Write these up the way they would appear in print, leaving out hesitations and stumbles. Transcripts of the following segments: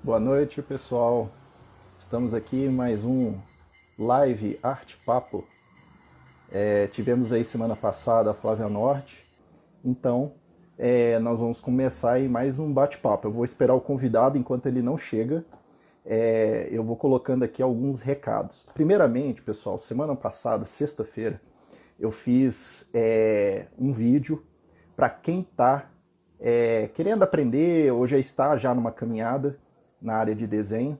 Boa noite, pessoal. Estamos aqui em mais um Live Arte Papo. Tivemos aí semana passada a Flávia Norte, então nós vamos começar aí mais um bate-papo. Eu vou esperar o convidado enquanto ele não chega. Eu vou colocando aqui alguns recados. Primeiramente, pessoal, semana passada, sexta-feira, eu fiz um vídeo para quem está querendo aprender ou já está já numa caminhada na área de desenho.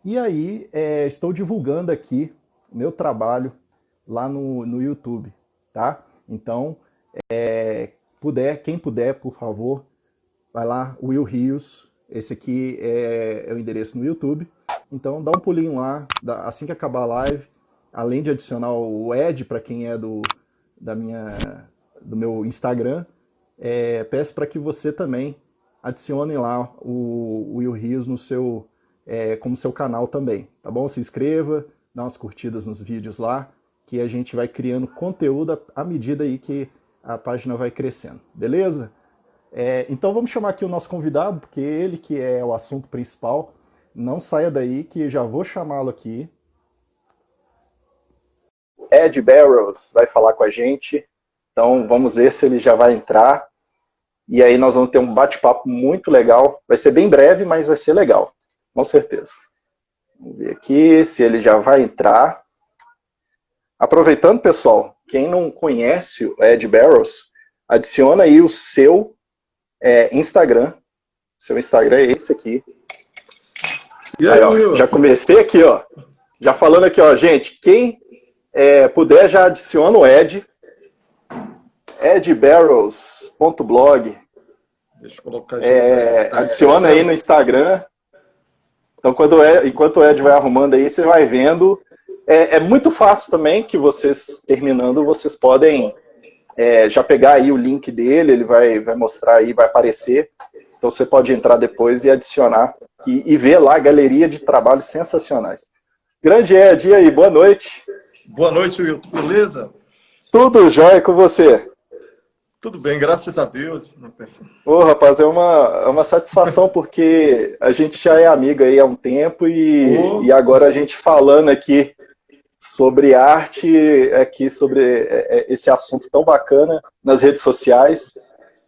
E aí estou divulgando aqui meu trabalho lá no YouTube, tá? Então, quem puder, por favor, vai lá, Will Rios. Esse aqui é o endereço no YouTube. Então, dá um pulinho lá, assim que acabar a live, além de adicionar o Ed para quem é do meu Instagram, peço para que você também adicione lá o Will Rios no seu como seu canal também, tá bom? Se inscreva, dá umas curtidas nos vídeos lá, que a gente vai criando conteúdo à medida aí que a página vai crescendo, beleza? Então vamos chamar aqui o nosso convidado, porque ele que é o assunto principal. Não saia daí que já vou chamá-lo aqui. Ed Barrows vai falar com a gente, então vamos ver se ele já vai entrar. E aí nós vamos ter um bate-papo muito legal. Vai ser bem breve, mas vai ser legal, com certeza. Vamos ver aqui se ele já vai entrar. Aproveitando, pessoal, quem não conhece o Ed Barrows, adiciona aí o seu Instagram. Seu Instagram é esse aqui. E aí, ó, já comecei aqui, ó. Já falando aqui, ó, gente, quem puder já adiciona o Ed. edbarrows.blog. Deixa eu colocar adiciona aí no Instagram. Então, enquanto o Ed vai arrumando aí, você vai vendo. É muito fácil também que vocês, terminando, vocês podem já pegar aí o link dele, ele vai mostrar aí, vai aparecer. Então, você pode entrar depois e adicionar e ver lá a galeria de trabalhos sensacionais. Grande Ed, e aí, boa noite. Boa noite, Will. Beleza? Tudo jóia com você? Tudo bem, graças a Deus. Ô, rapaz, é uma satisfação porque a gente já é amigo aí há um tempo e agora a gente falando aqui sobre arte, aqui sobre esse assunto tão bacana nas redes sociais.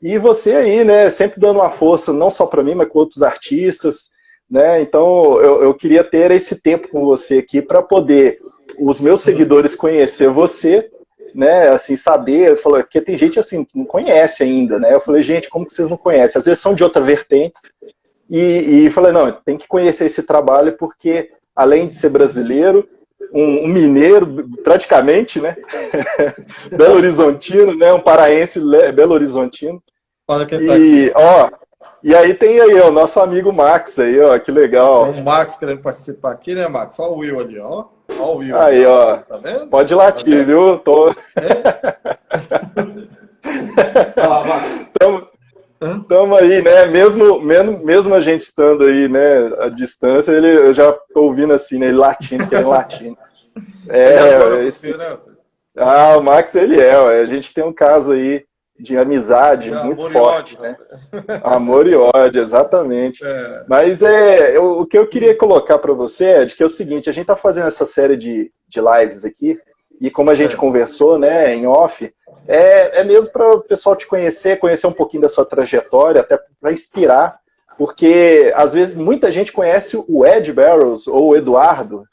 E você aí, né, sempre dando uma força, não só para mim, mas com outros artistas, né? Então eu queria ter esse tempo com você aqui para poder os meus seguidores conhecer você, né, assim, saber, eu falei, porque tem gente assim que não conhece ainda, né? Eu falei, gente, como que vocês não conhecem? Às vezes são de outra vertente. E falei, não, tem que conhecer esse trabalho porque, além de ser brasileiro, um mineiro, praticamente, né? Belo Horizontino, né? Um paraense Belo Horizontino. Olha quem tá aqui. E aí tem aí, ó, o nosso amigo Max aí, ó, que legal. O Max querendo participar aqui, né, Max? Olha o Will ali, ó. Olha o Will. Aí, ó. Tá vendo? Pode latir, tá viu? Tô... Estamos aí, né? Mesmo a gente estando aí, né, à distância, eu já tô ouvindo assim, né? Ele latindo, querendo latindo. Né? O Max, ele a gente tem um caso aí de amizade muito forte, né? Amor e ódio, exatamente. Mas o que eu queria colocar para você é de que é o seguinte, a gente tá fazendo essa série de lives aqui, e como a gente conversou, né, em off, mesmo para o pessoal te conhecer um pouquinho da sua trajetória, até para inspirar, porque às vezes muita gente conhece o Ed Barrows ou o Eduardo,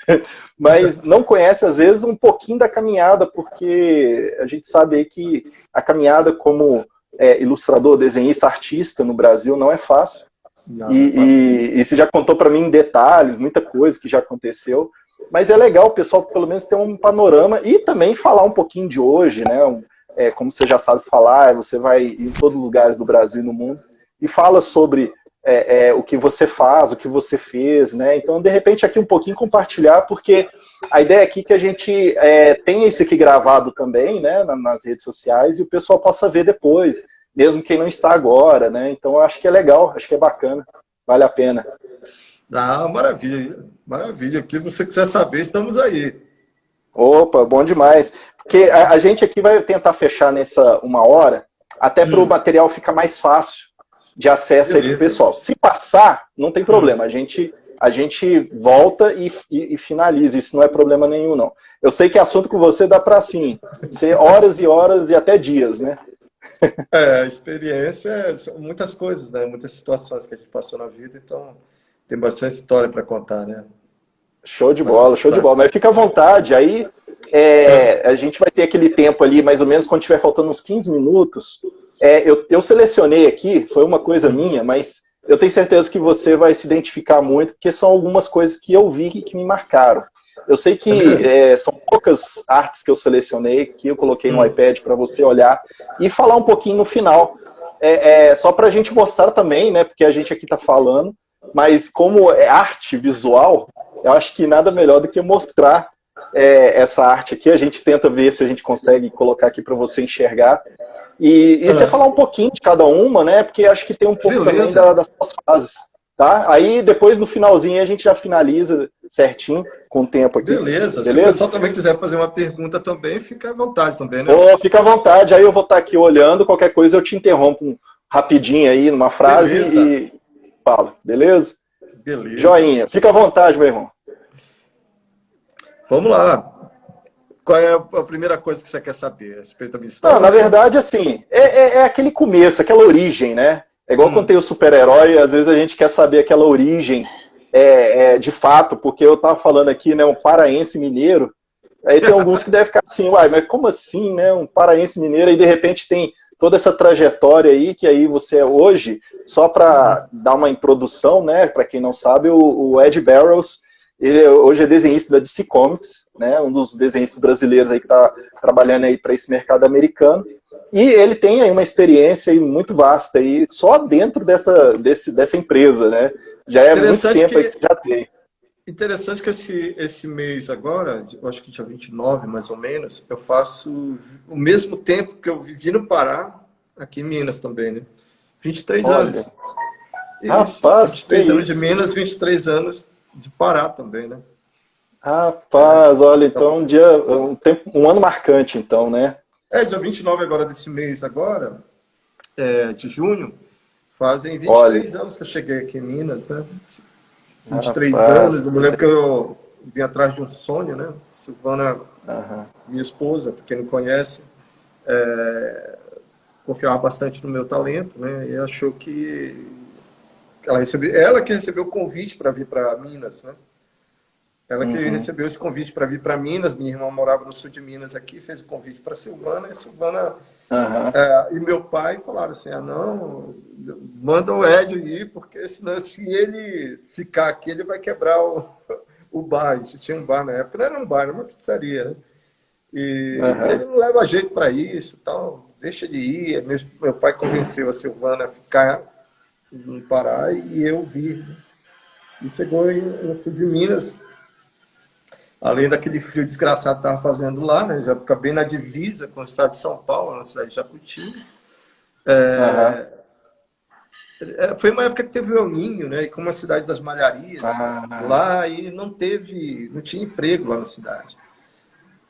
mas não conhece às vezes um pouquinho da caminhada, porque a gente sabe aí que a caminhada como ilustrador, desenhista, artista no Brasil não é fácil. E você já contou para mim em detalhes, muita coisa que já aconteceu. Mas é legal o pessoal pelo menos ter um panorama e também falar um pouquinho de hoje, né? Como você já sabe falar, você vai em todos os lugares do Brasil e no mundo e fala sobre o que você faz, o que você fez, né? Então, de repente, aqui um pouquinho compartilhar, porque a ideia aqui é que a gente tenha isso aqui gravado também, né, nas redes sociais e o pessoal possa ver depois, mesmo quem não está agora, né? Então, eu acho que é legal, acho que é bacana, vale a pena. Maravilha, maravilha. O que você quiser saber, estamos aí. Opa, bom demais. Porque a gente aqui vai tentar fechar nessa 1 hora, até para o material ficar mais fácil de acesso aí para o pessoal. Se passar, não tem problema, a gente a gente volta e finaliza. Isso não é problema nenhum, não. Eu sei que assunto com você dá para, assim, ser horas e horas e até dias, né? A experiência são muitas coisas, né? Muitas situações que a gente passou na vida, então tem bastante história para contar, né? Show de bola, show de bola. Mas fica à vontade. Aí a gente vai ter aquele tempo ali, mais ou menos, quando tiver faltando uns 15 minutos. Eu selecionei aqui, foi uma coisa minha, mas eu tenho certeza que você vai se identificar muito, porque são algumas coisas que eu vi que me marcaram. Eu sei que são poucas artes que eu selecionei, que eu coloquei no iPad para você olhar e falar um pouquinho no final. Só para a gente mostrar também, né? Porque a gente aqui está falando, mas como é arte visual, eu acho que nada melhor do que mostrar essa arte aqui. A gente tenta ver se a gente consegue colocar aqui para você enxergar. E você falar um pouquinho de cada uma, né? Porque acho que tem um pouco também das suas fases. Tá? Aí depois no finalzinho a gente já finaliza certinho com o tempo aqui. Beleza. Se o pessoal também quiser fazer uma pergunta também, fica à vontade também, né? Fica à vontade, aí eu vou estar aqui olhando, qualquer coisa eu te interrompo rapidinho aí numa frase e fala, beleza? Beleza. Joinha, fica à vontade, meu irmão. Vamos lá. Qual é a primeira coisa que você quer saber? A respeito da minha história? Não, na verdade, assim, é aquele começo, aquela origem, né? É igual quando tem o super-herói, às vezes a gente quer saber aquela origem de fato, porque eu tava falando aqui, né, um paraense mineiro, aí tem alguns que devem ficar assim, uai, mas como assim, né, um paraense mineiro, e de repente tem toda essa trajetória aí, que aí você é hoje, só para dar uma introdução, né, para quem não sabe, o Ed Barrows, ele hoje é desenhista da DC Comics, né, um dos desenhistas brasileiros aí que está trabalhando aí para esse mercado americano, e ele tem aí uma experiência aí muito vasta aí, só dentro dessa empresa, né, já é muito tempo aí que você já tem. Interessante que esse mês agora, eu acho que dia 29, mais ou menos, eu faço o mesmo tempo que eu vivi no Pará, aqui em Minas também, né? 23 anos. Isso, rapaz, 23 anos de Minas, 23 anos de Pará também, né? Rapaz, olha, então um ano marcante, então, né? Dia 29 agora desse mês agora, de junho, fazem 23 anos que eu cheguei aqui em Minas, né? 23 anos, eu me lembro que eu vim atrás de um sonho, né? Silvana, minha esposa, pra quem não conhece, confiava bastante no meu talento, né? E achou que ela que recebeu o convite para vir para Minas, né? Ela que recebeu esse convite para vir para Minas. Minha irmã morava no sul de Minas aqui, fez o convite para Silvana, e a Silvana e meu pai falaram assim, não, manda o Edio ir, porque senão, se ele ficar aqui, ele vai quebrar o bar. A gente tinha um bar na época, não era um bar, era uma pizzaria, né? E ele não leva jeito para isso, tal, deixa de ir. Meu pai convenceu a Silvana a ficar no Pará e eu vi. E chegou no sul de Minas, além daquele frio desgraçado que estava fazendo lá, né? Já fica bem na divisa com o estado de São Paulo, na cidade de Jacuti. Foi uma época que teve o El Ninho, né? E como a cidade das malharias lá, e não tinha emprego lá na cidade.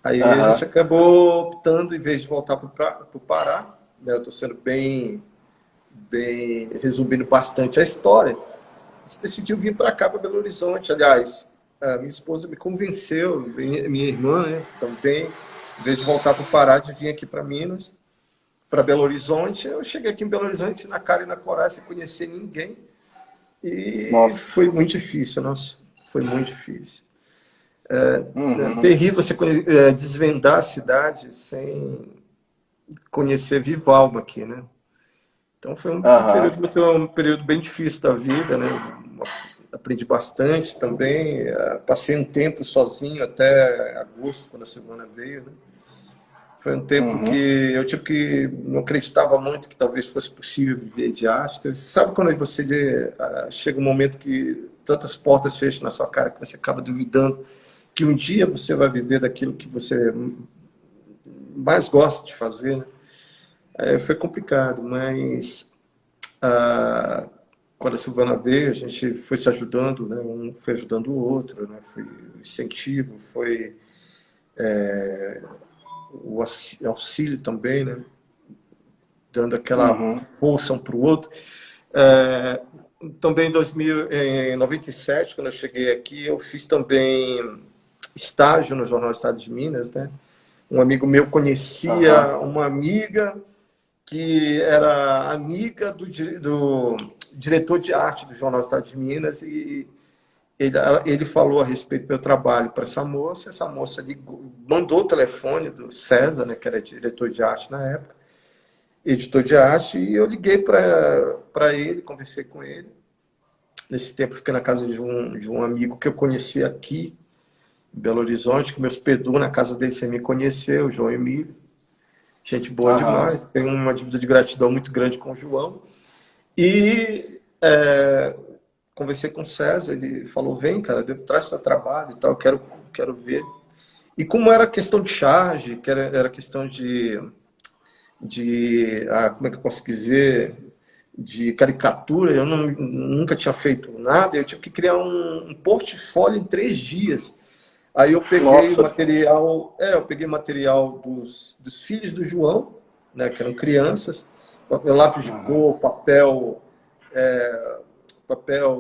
Aí a gente acabou optando, em vez de voltar para o Pará, né? Eu estou sendo bem resumindo bastante a história, a gente decidiu vir para cá, para Belo Horizonte. Aliás, a minha esposa me convenceu, minha irmã, né, também, em vez de voltar para o Pará, de vir aqui para Minas, para Belo Horizonte. Eu cheguei aqui em Belo Horizonte na cara e na coragem, sem conhecer ninguém. E foi muito difícil, nossa, foi muito difícil. É terrível você desvendar a cidade sem conhecer viva alma aqui, né? Então foi um período bem difícil da vida, né? Aprendi bastante também. Passei um tempo sozinho até agosto, quando a Silvana veio, né? Foi um tempo que eu não acreditava muito que talvez fosse possível viver de arte. Então, sabe quando você chega um momento que tantas portas fecham na sua cara que você acaba duvidando que um dia você vai viver daquilo que você mais gosta de fazer, né? Foi complicado, mas quando a Silvana veio, a gente foi se ajudando, né? Um foi ajudando o outro, né? Foi incentivo, foi o auxílio também, né? Dando aquela força um para o outro. também em 97, quando eu cheguei aqui, eu fiz também estágio no Jornal Estado de Minas, né? Um amigo meu conhecia uma amiga que era amiga do diretor de arte do Jornal Estado de Minas, e ele falou a respeito do meu trabalho para essa moça mandou o telefone do César, né, que era diretor de arte na época, editor de arte, e eu liguei para ele, conversei com ele. Nesse tempo, fiquei na casa de um amigo que eu conheci aqui, em Belo Horizonte, que me hospedou na casa dele sem me conhecer, o João Emílio. Gente boa demais, tenho uma dívida de gratidão muito grande com o João. E conversei com o César, ele falou, vem, cara, traz seu trabalho e tal, quero ver. E como era questão de charge, que era questão como é que eu posso dizer, de caricatura, eu nunca tinha feito nada, eu tive que criar um portfólio em 3 dias. Aí eu peguei material dos filhos do João, né, que eram crianças, lápis de cor, papel,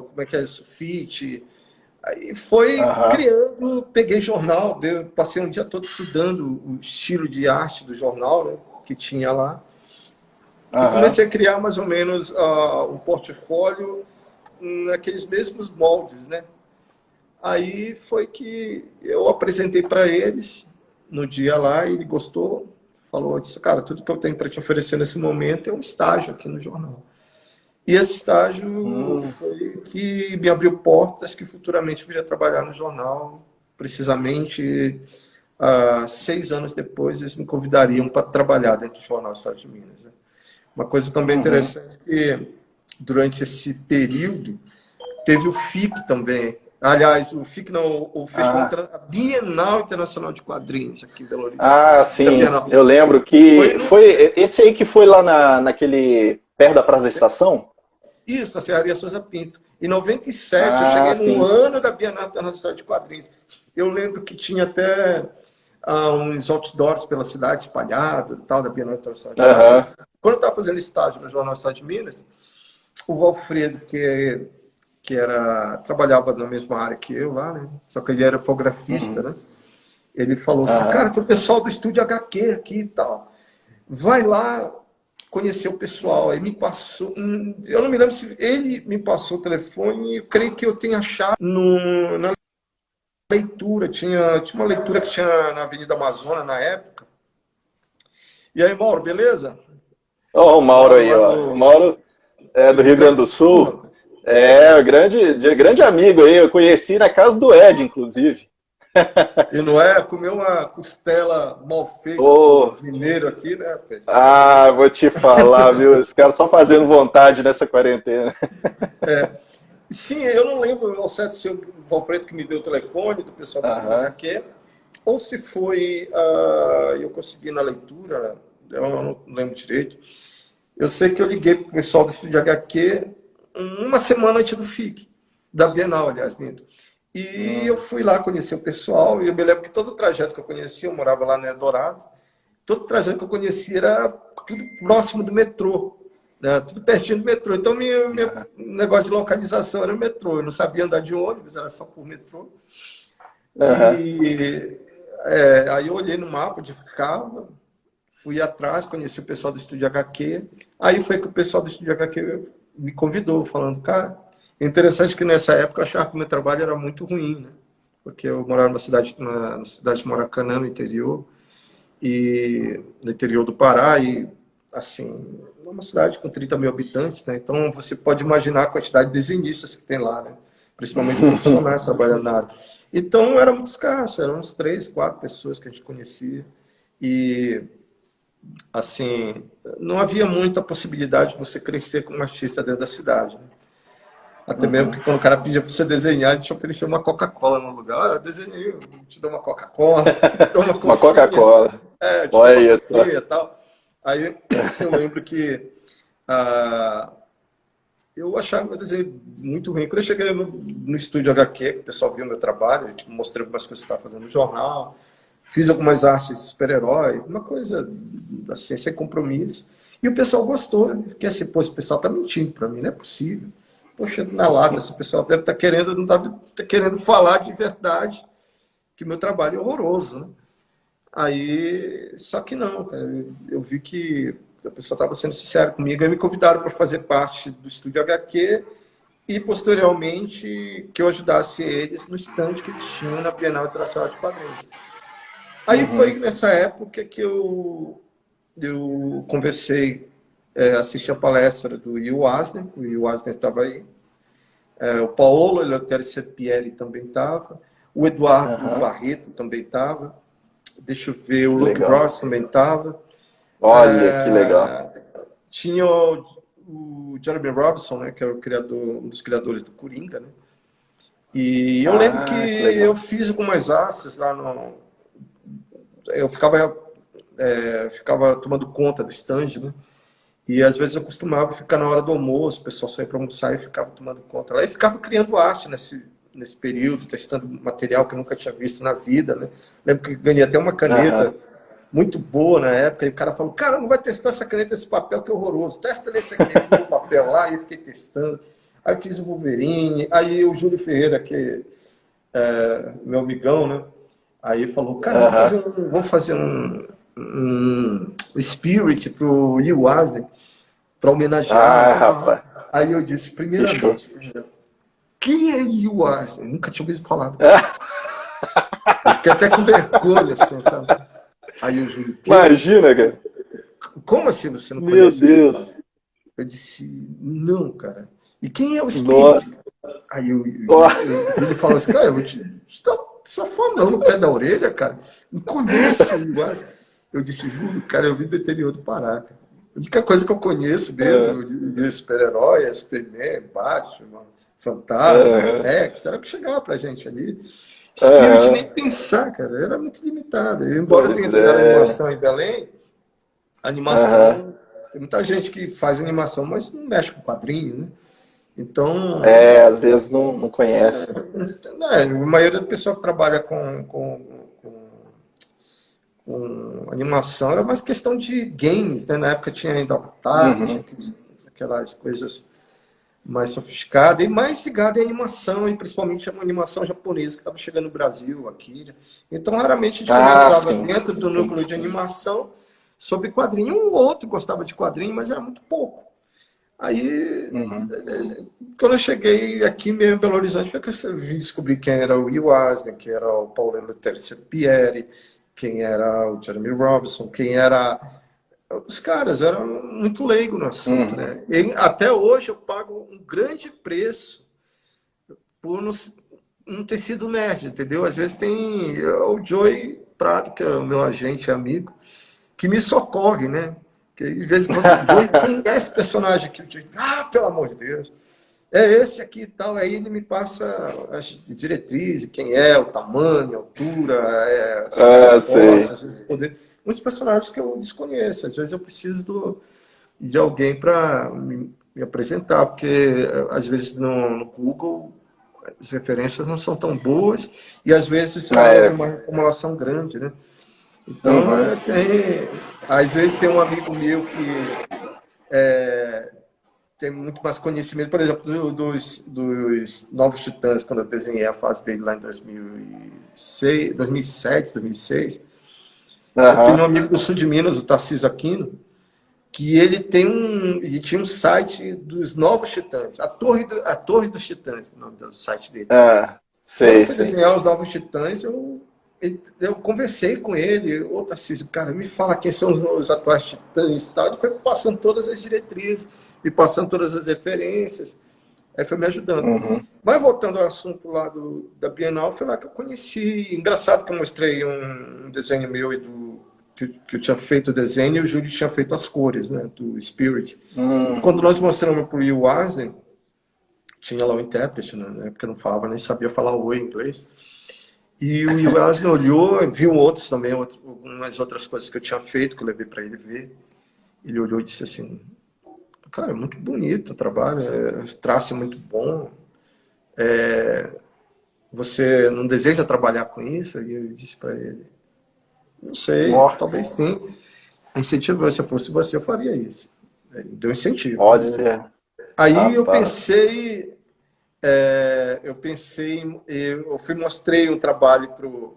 como é que é, sulfite. Aí foi criando, peguei jornal, passei um dia todo estudando o estilo de arte do jornal, né, que tinha lá. E comecei a criar mais ou menos um portfólio naqueles mesmos moldes, né? Aí foi que eu apresentei para eles no dia lá, e ele gostou, falou, disse, cara, tudo que eu tenho para te oferecer nesse momento é um estágio aqui no jornal. E esse estágio foi que me abriu portas que futuramente eu viria trabalhar no jornal. Precisamente 6 anos depois, eles me convidariam para trabalhar dentro do Jornal Estado de Minas, né? Uma coisa também interessante que durante esse período teve o FIC também. Aliás, o FIC não, o Festival a Bienal Internacional de Quadrinhos aqui em Belo Horizonte. Sim, eu lembro que foi esse aí que foi lá naquele perto da Praça da Estação? Isso, na Serraria Souza Pinto. Em 97, eu cheguei no ano da Bienal Internacional de Quadrinhos. Eu lembro que tinha até uns outdoors pela cidade espalhados, tal, da Bienal Internacional de Quadrinhos. Quando eu estava fazendo estágio no Jornal Estado de Minas, o Valfredo, que trabalhava na mesma área que eu lá, né? Só que ele era fotografista, né? Ele falou assim, cara, tem o pessoal do Estúdio HQ aqui e tal. Vai lá conhecer o pessoal. Aí me passou, eu não me lembro se ele me passou o telefone, eu creio que eu tenha achado na leitura, tinha uma leitura que tinha na Avenida Amazônia na época. E aí, Mauro, beleza? O Mauro aí, ó. O Mauro é do Rio Grande do Sul. Grande amigo aí, eu conheci na casa do Ed, inclusive. E não comeu uma costela mal feita mineiro aqui, né? Vou te falar, viu? Os caras só fazendo vontade nessa quarentena. Sim, eu não lembro ao certo se o Valfredo que me deu o telefone do pessoal do Estúdio HQ, ou se foi eu consegui na leitura, eu não lembro direito. Eu sei que eu liguei para o pessoal do Estúdio HQ uma semana antes do FIC, da Bienal, aliás, minto. E eu fui lá conhecer o pessoal, e eu me lembro que todo o trajeto que eu conhecia, eu morava lá no Eldorado, todo o trajeto que eu conhecia era tudo próximo do metrô, né? Tudo pertinho do metrô. Então, meu negócio de localização era o metrô. Eu não sabia andar de ônibus, era só por metrô. Aí eu olhei no mapa onde ficava, fui atrás, conheci o pessoal do Estúdio HQ. Aí foi que o pessoal do Estúdio HQ me convidou, falando, cara, é interessante que nessa época eu achava que o meu trabalho era muito ruim, né? Porque eu morava na cidade de Maracanã, no interior do Pará, e assim, é uma cidade com 30 mil habitantes, né? Então você pode imaginar a quantidade de desenhistas que tem lá, né? Principalmente profissionais trabalhando na área. Então era muito escasso, eram uns 3, 4 pessoas que a gente conhecia, e assim, não havia muita possibilidade de você crescer como artista dentro da cidade, né? Até mesmo que quando o cara pedia para você desenhar, a gente oferecia uma Coca-Cola no lugar. Eu desenhei, eu te dou uma Coca-Cola. Uma Coca-Cola. Olha isso. E tal. Aí eu lembro que eu achava o desenho muito ruim. Quando eu cheguei no Estúdio HQ, o pessoal viu o meu trabalho, eu mostrei algumas coisas que eu estava fazendo no jornal, fiz algumas artes de super-herói, uma coisa assim, sem compromisso. E o pessoal gostou. Eu fiquei assim, pô, esse pessoal tá mentindo para mim, não é possível. poxa, na lata, esse pessoal deve estar querendo, não está querendo falar de verdade que meu trabalho é horroroso, né? Aí, só que não, cara, eu vi que a pessoa estava sendo sincera comigo, e me convidaram para fazer parte do Estúdio HQ e, posteriormente, que eu ajudasse eles no stand que eles tinham na Bienal Internacional de Quadrinhos. Aí foi nessa época que eu conversei, assisti a palestra do Will Eisner, o Will Eisner estava aí, o Paolo Eleutério Serpieri também estava, o Eduardo Barreto também estava, deixa eu ver, o Luke Ross também estava. Olha, que legal. Tinha o Jeremy Robinson, né, que é um dos criadores do Coringa, né? E eu lembro que eu fiz algumas artes lá no... Eu ficava tomando conta do stand, né? E às vezes eu costumava ficar na hora do almoço, o pessoal saía para almoçar e ficava tomando conta lá. E ficava criando arte nesse período, testando material que eu nunca tinha visto na vida, né? Lembro que ganhei até uma caneta muito boa na época, e o cara falou, cara, não vai testar essa caneta, esse papel que é horroroso, testa nesse aqui, o papel lá, e eu fiquei testando. Aí fiz o Wolverine, aí o Júlio Ferreira, que é meu amigão, né? Aí falou, cara, vou fazer um Spirit pro Will Eisner, para homenagear. Rapaz. Aí eu disse, primeiramente, quem é Will Eisner? Nunca tinha ouvido falar. Fiquei até com vergonha, assim, sabe? Aí o Júlio, imagina, cara. Como assim você não conhece? Meu Deus. Eu disse, não, cara. E quem é o Spirit? Aí ele falou assim, cara, você tá safanando no pé da orelha, cara. Não conhece o Will Eisner. Eu disse, Júlio, cara, eu vim do interior do Pará, cara. A única coisa que eu conheço mesmo de super-herói é Superman, Batman, Fantasma, Rex, era o que chegava pra gente ali. Spirit nem pensar, cara, era muito limitado. Embora eu tenha estudado animação em Belém, animação, tem muita gente que faz animação, mas não mexe com quadrinho, né? Então... às vezes não conhece. A maioria do pessoal que trabalha com animação era mais questão de games, né? Na época tinha ainda Avatar, tinha aquelas coisas mais sofisticada e mais ligada em animação, e principalmente a animação japonesa que estava chegando no Brasil, Akira. Então, raramente a gente conversava dentro do núcleo de animação sobre quadrinho. Um ou outro gostava de quadrinho, mas era muito pouco. Aí, quando eu cheguei aqui mesmo em Belo Horizonte, foi que eu descobri quem era o Will Eisner, quem era o Paolo Eleutério Serpieri, quem era o Jeremy Robinson, quem era... Os caras eram muito leigos no assunto, né? E até hoje eu pago um grande preço por não ter sido nerd, entendeu? Às vezes tem o Joey Prado, que é o meu agente amigo, que me socorre, né? Que de vez em quando o Joey, quem é esse personagem aqui? O Joey, pelo amor de Deus, é esse aqui e tal. Aí ele me passa as diretrizes, quem é, o tamanho, a altura, sei. às vezes poder... Muitos personagens que eu desconheço. Às vezes eu preciso de alguém para me apresentar, porque às vezes no Google as referências não são tão boas e às vezes isso é uma reformulação grande, né? Então, às vezes tem um amigo meu que tem muito mais conhecimento, por exemplo, dos Novos Titãs, quando eu desenhei a fase dele lá em 2006, 2007, 2006. Eu tenho um amigo do sul de Minas, o Tarcísio Aquino, que ele tinha um site dos Novos Titãs, a Torre dos Titãs, o nome do site dele. Quando eu fui desenhar os Novos Titãs, eu conversei com ele, ô Tarcísio, cara, me fala quem são os atuais Titãs e tal. Ele foi passando todas as diretrizes, me passando todas as referências. Aí foi me ajudando. Mas voltando ao assunto lá da Bienal, foi lá que eu conheci. Engraçado que eu mostrei um desenho meu que eu tinha feito o desenho e o Júlio tinha feito as cores, né, do Spirit. Quando nós mostramos para o Will Eisner, tinha lá o intérprete, né, porque eu não falava, nem sabia falar oi em inglês. E o Will Eisner olhou, viu outros também, algumas outras coisas que eu tinha feito, que eu levei para ele ver. Ele olhou e disse assim... Cara, é muito bonito o trabalho, o traço é muito bom. Você não deseja trabalhar com isso? E eu disse para ele, não sei, talvez sim. Incentivo, se eu fosse você, eu faria isso. Ele deu incentivo. Olha. Aí eu pensei, eu mostrei um trabalho pro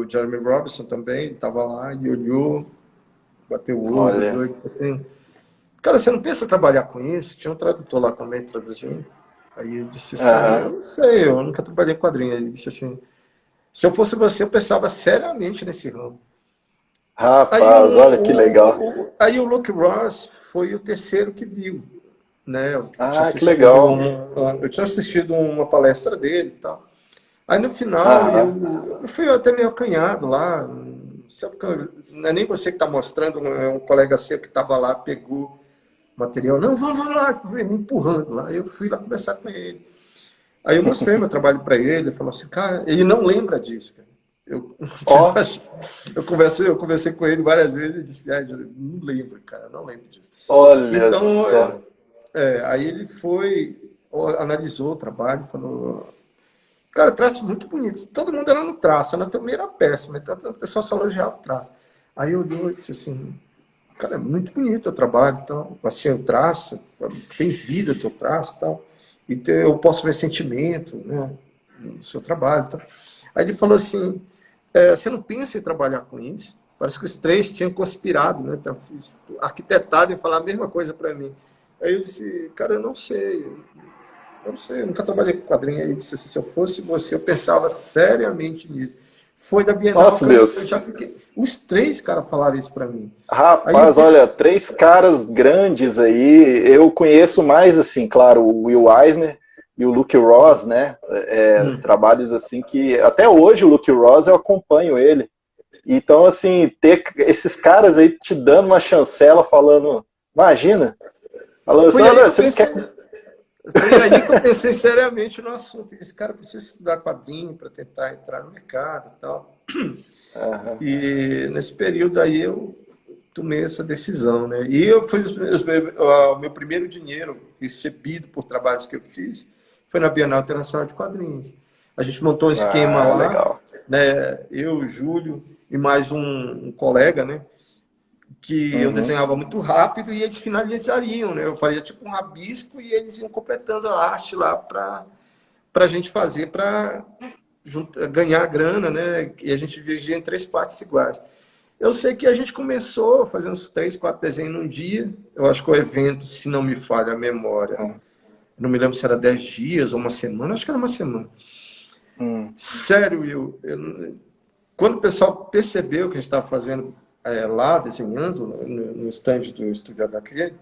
Jeremy Robinson também, ele estava lá e olhou, bateu o olho, e disse assim, cara, você não pensa em trabalhar com isso? Tinha um tradutor lá também traduzindo. Aí eu disse assim, eu não sei, eu nunca trabalhei em quadrinho. Ele disse assim, se eu fosse você, eu pensava seriamente nesse ramo. Rapaz, olha que legal. Aí o Luke Ross foi o terceiro que viu, né? Que legal. Eu tinha assistido uma palestra dele e tal. Aí no final eu fui até meio acanhado lá. Não é nem você que está mostrando, é um colega seu que estava lá, pegou material. Não, vamos lá, me empurrando lá. Eu fui lá conversar com ele. Aí eu mostrei meu trabalho para ele, ele falou assim, cara, ele não lembra disso, cara. Eu conversei com ele várias vezes e disse, não lembro, cara, não lembro disso. Olha então, só. Aí ele foi, analisou o trabalho, falou, cara, traço muito bonito. Todo mundo era no traço, a anatomia era péssima, então o pessoal só elogiava o traço. Aí eu olhou e disse assim, cara, é muito bonito o trabalho, então, assim, o traço, tem vida o teu traço e tal, e eu posso ver sentimento, né, no seu trabalho. Então. Aí ele falou assim, você não pensa em trabalhar com isso? Parece que os três tinham conspirado, né, arquitetado em falar a mesma coisa para mim. Aí eu disse, cara, eu não sei, eu nunca trabalhei com quadrinho. Aí ele disse assim, se eu fosse você, eu pensava seriamente nisso. Foi da Bienal. Nossa, Deus. Eu já fiquei. Os três, cara, falaram isso para mim. Rapaz, olha, três caras grandes aí. Eu conheço mais, assim, claro, o Will Eisner e o Luke Ross, né? Trabalhos assim que até hoje o Luke Ross eu acompanho ele. Então, assim, ter esses caras aí te dando uma chancela falando, imagina, falando assim, olha, você quer. Foi aí que eu pensei seriamente no assunto. Esse cara precisa estudar quadrinho para tentar entrar no mercado e tal. E nesse período aí eu tomei essa decisão, né? E eu fiz o meu primeiro dinheiro recebido por trabalhos que eu fiz foi na Bienal Internacional de Quadrinhos. A gente montou um esquema lá, legal. né? Eu, o Júlio e mais um colega, né? Que eu desenhava muito rápido e eles finalizariam, né? Eu faria tipo um rabisco e eles iam completando a arte lá para a gente fazer para ganhar grana, né? E a gente dividia em 3 partes iguais. Eu sei que a gente começou fazendo uns 3, 4 desenhos num dia. Eu acho que o evento, se não me falha a memória, não me lembro se era 10 dias ou uma semana, acho que era uma semana. Sério, Will, quando o pessoal percebeu que a gente estava fazendo lá, desenhando no stand do Estúdio HQ,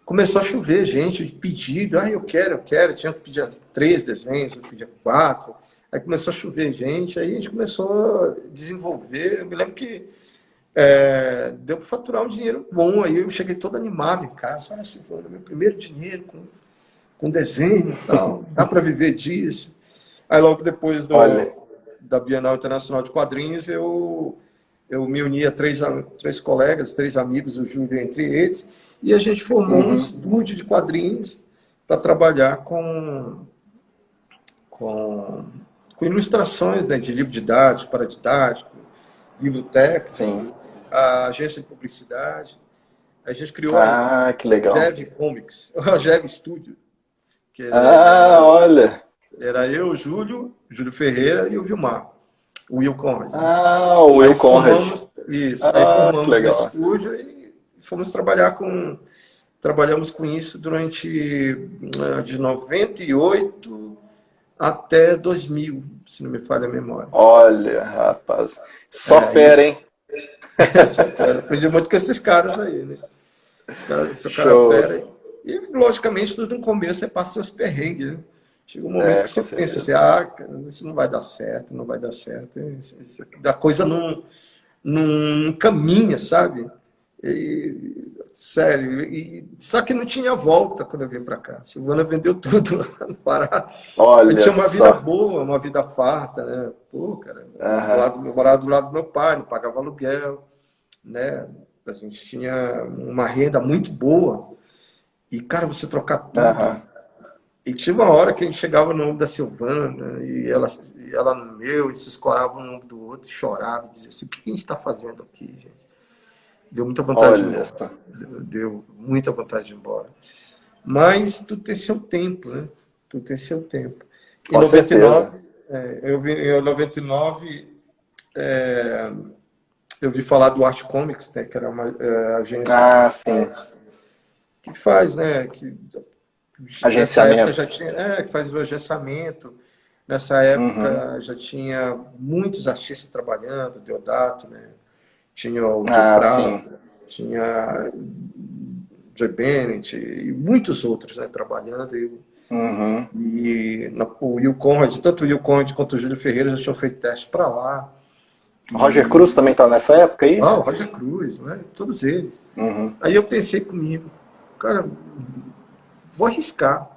começou a chover gente, pedido, eu quero, tinha que pedir 3 desenhos, eu pedia 4, aí começou a chover gente, aí a gente começou a desenvolver, eu me lembro que deu para faturar um dinheiro bom, aí eu cheguei todo animado em casa, olha assim, meu primeiro dinheiro com desenho e tal, dá para viver disso. Aí logo depois da Bienal Internacional de Quadrinhos, eu me uni a 3 colegas, 3 amigos, o Júlio entre eles, e a gente formou um estúdio de quadrinhos para trabalhar com ilustrações, né, de livro didático, paradidático, livro técnico, a agência de publicidade. A gente criou que legal. Jev Comics, o Jev Studio. Que olha! Era eu, o Júlio Ferreira e o Vilmar. O Will Conrad. O Will Conrad. Isso. Aí formamos o estúdio e fomos trabalhamos com isso durante de 98 até 2000, se não me falha a memória. Olha, rapaz. Só fera, hein? Só fera. Aprendi muito com esses caras aí, né? Cara fera. E, logicamente, tudo no começo você passa seus perrengues, né? Chega um momento que você pensa assim, isso não vai dar certo, não vai dar certo. A coisa não caminha, sabe? Sério. Só que não tinha volta quando eu vim para cá. A Silvana vendeu tudo lá no Pará. Olha, eu tinha uma vida boa, uma vida farta, né? Pô, cara, eu morava do lado do meu pai, não pagava aluguel, né? A gente tinha uma renda muito boa. E, cara, você trocar tudo... E tinha uma hora que a gente chegava no ombro da Silvana e ela no meu, e se escorava um ombro do outro, e chorava, e dizia assim, o que a gente está fazendo aqui, gente? Deu muita vontade de ir embora. Deu muita vontade de ir embora. Mas tudo tem seu tempo, né? Tudo tem seu tempo. Em Com 99, em 99, eu vi falar do Art Comics, né? Que era uma agência que faz, né? Que, nessa época já tinha, que faz o agenciamento. Nessa época já tinha muitos artistas trabalhando, Deodato, né? Tinha o Joe Prado, tinha Joy Bennett e muitos outros, né, trabalhando. E o Will Conrad, tanto o Will Conrad quanto o Júlio Ferreira já tinham feito teste para lá. O Roger Cruz também está nessa época aí? O Roger Cruz, né? Todos eles. Aí eu pensei comigo, cara, vou arriscar.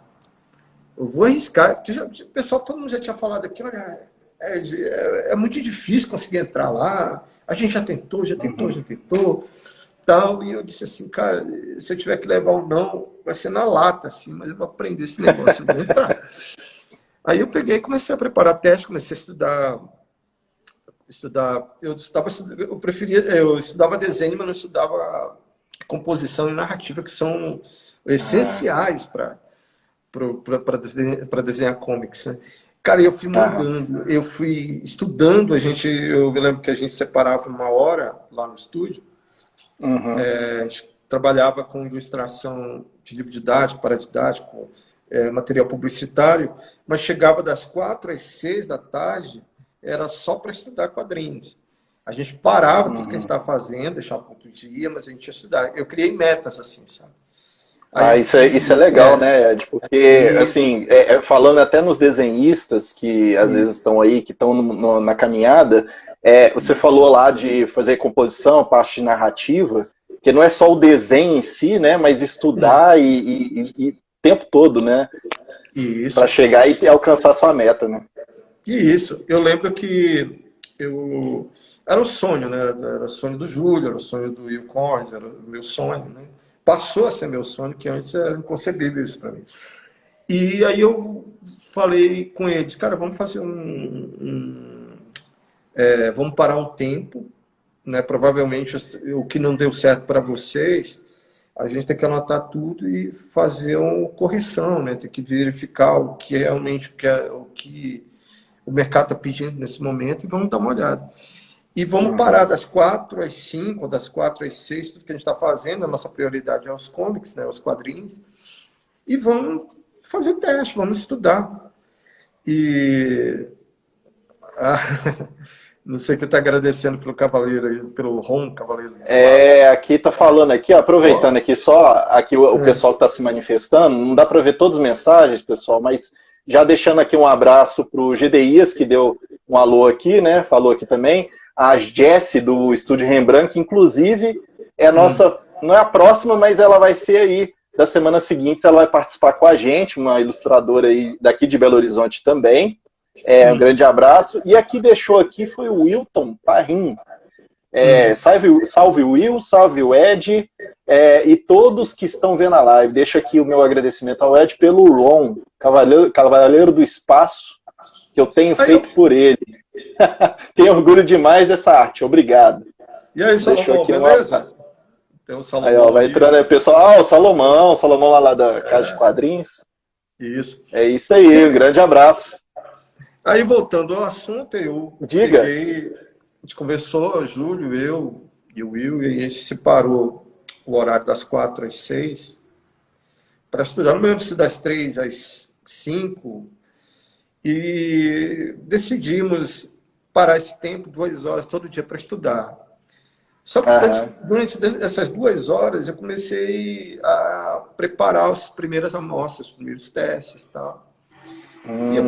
Eu vou arriscar. O pessoal, todo mundo já tinha falado aqui, olha, é muito difícil conseguir entrar lá. A gente já tentou. Tal, e eu disse assim, cara, se eu tiver que levar um não, vai ser na lata, assim, mas eu vou aprender esse negócio, eu vou entrar. Aí eu peguei e comecei a preparar teste, comecei a estudar. Eu estudava desenho, mas não estudava composição e narrativa, que são essenciais para desenhar comics, né? Cara, eu fui mandando, eu fui estudando, eu lembro que a gente separava uma hora lá no estúdio, a gente trabalhava com ilustração de livro didático, paradidático, material publicitário, mas chegava das 4 às 6 da tarde, era só para estudar quadrinhos. A gente parava tudo que a gente estava fazendo, deixava um pouco de dia, mas a gente ia estudar. Eu criei metas assim, sabe? Isso é legal, né, Ed? Porque, assim, falando até nos desenhistas que às vezes estão aí, que estão na caminhada, você falou lá de fazer composição, parte de narrativa, que não é só o desenho em si, né, mas estudar e o tempo todo, né, para chegar e alcançar a sua meta, né. Isso, eu lembro que era o sonho, né, era o sonho do Júlio, era o sonho do Will Collins, era o meu sonho, né. Passou a ser meu sonho, que antes era inconcebível isso para mim. E aí eu falei com eles, cara, vamos fazer vamos parar um tempo, né? Provavelmente o que não deu certo para vocês, a gente tem que anotar tudo e fazer uma correção, né? Tem que verificar o que realmente o que o mercado está pedindo nesse momento e vamos dar uma olhada. E vamos parar das 4 às 5, ou das 4 às 6, tudo que a gente está fazendo, a nossa prioridade é os comics, né, os quadrinhos, e vamos fazer teste, vamos estudar. E não sei o que está agradecendo pelo Cavaleiro, pelo Ron Cavaleiro do Espaço. Aqui está falando, aqui, aproveitando aqui só, aqui o pessoal que está se manifestando, não dá para ver todas as mensagens, pessoal, mas já deixando aqui um abraço para o GDIas, que deu um alô aqui, né, falou aqui também, a Jessie do Estúdio Rembrandt, que inclusive é a nossa, não é a próxima, mas ela vai ser aí das semanas seguintes, ela vai participar com a gente, uma ilustradora aí daqui de Belo Horizonte também. Um grande abraço. E aqui deixou aqui foi o Wilton Parrim. Salve o Will, salve o Ed, e todos que estão vendo a live. Deixo aqui o meu agradecimento ao Ed pelo Ron, Cavaleiro do Espaço, que eu tenho feito por ele. Tenho orgulho demais dessa arte, obrigado. E aí, Salomão, beleza? Tem o Salomão aí, ó, vai entrando aí o pessoal. O Salomão lá da Casa de Quadrinhos. Isso. É isso aí, um grande abraço. Aí, voltando ao assunto, Diga. A gente conversou, o Júlio, eu e o Will, e a gente separou o horário das 4 às 6 para estudar. Não me lembro se das 3 às 5, e decidimos parar esse tempo, 2 horas todo dia para estudar. Só que durante essas 2 horas eu comecei a preparar as primeiras amostras, os primeiros testes e tal. E eu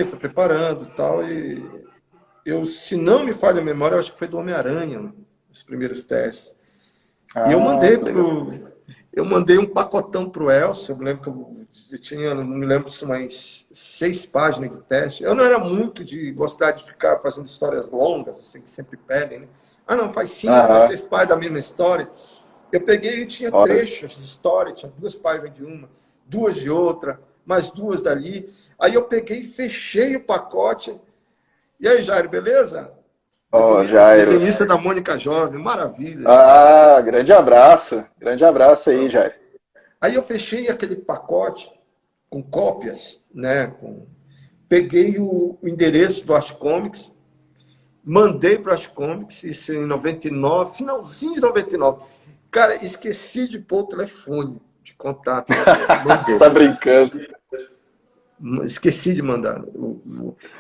fui preparando e tal, e se não me falha a memória, eu acho que foi do Homem-Aranha, os primeiros testes. E eu mandei um pacotão pro Elcio, eu me lembro que eu tinha, não me lembro se mais 6 páginas de teste. Eu não era muito de gostar de ficar fazendo histórias longas, assim, que sempre pedem, né? Não, faz 5, faz 6 páginas da mesma história. Eu peguei e tinha trechos de história, tinha 2 páginas de uma, 2 de outra, mais 2 dali. Aí eu peguei e fechei o pacote. E aí, Jairo, beleza? Jairo. Desenhista da Mônica Jovem, maravilha. Grande abraço aí, Jairo. Aí eu fechei aquele pacote com cópias, né? Peguei o endereço do Art Comics, mandei para o Art Comics, isso em 99, finalzinho de 99. Cara, esqueci de pôr o telefone de contato. Tá brincando. Esqueci de mandar.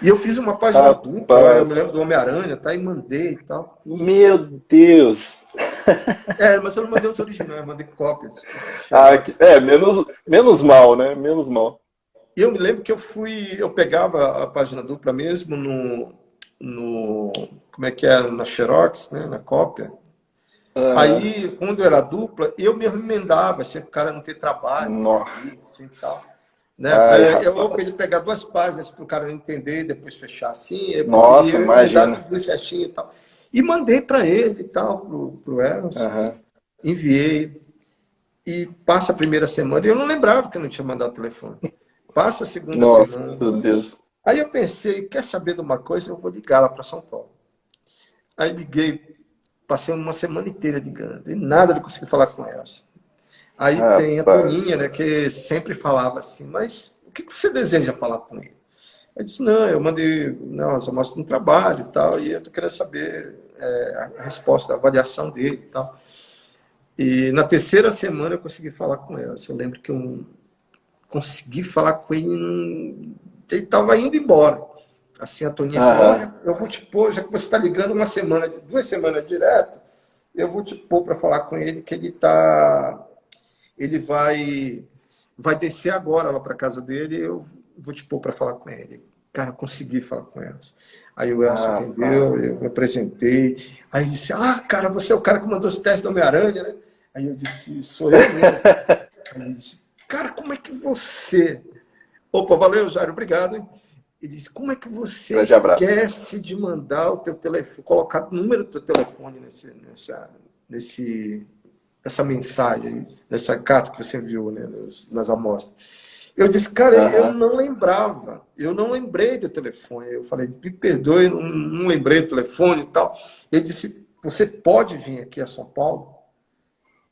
E eu fiz uma página dupla, eu me lembro do Homem-Aranha, tá? E mandei e tal. Meu Deus! Mas eu não mandei os originais, eu mandei cópias. Menos mal, né? Menos mal. E eu me lembro que eu pegava a página dupla mesmo como é que é? Na Xerox, né? Na cópia. Aí, quando era dupla, eu me emendava, assim, para o cara não ter trabalho, assim, e tal. Né? Para ele pegar 2 páginas para o cara não entender e depois fechar assim. Nossa, imagina. Tudo certinho e tal. E mandei para ele e tal, pro Eros. Enviei. E passa a primeira semana. E eu não lembrava que eu não tinha mandado o telefone. Passa a segunda semana. Meu Deus. Aí eu pensei, quer saber de uma coisa? Eu vou ligar lá para São Paulo. Aí liguei, passei uma semana inteira ligando. E nada de conseguir falar com ela. Aí tem a Toninha, né, que sempre falava assim, mas o que você deseja falar com ele? Eu disse, não, eu mandei, eu mostro um trabalho e tal, e eu tô querendo saber a resposta, a avaliação dele e tal. E na terceira semana eu consegui falar com ela. Eu lembro que eu consegui falar com ele, ele estava indo embora. Assim, a Toninha falou, olha, eu vou te pôr, já que você está ligando 2 semanas direto, eu vou te pôr para falar com ele, que ele vai descer agora lá para casa dele, eu vou te pôr para falar com ele. Cara, eu consegui falar com elas. Aí o Elcio entendeu, eu me apresentei. Aí ele disse, cara, você é o cara que mandou os testes do Homem-Aranha, né? Aí eu disse, sou eu mesmo. Aí ele disse, cara, como é que você... Opa, valeu, Jairo, obrigado, hein? Ele disse, como é que você esquece de mandar o teu telefone, colocar o número do teu telefone nessa mensagem, nessa carta que você enviou, né, nas amostras? Eu disse, cara, eu não lembrava, eu não lembrei do telefone. Eu falei, me perdoe, não lembrei do telefone e tal. Ele disse, você pode vir aqui a São Paulo?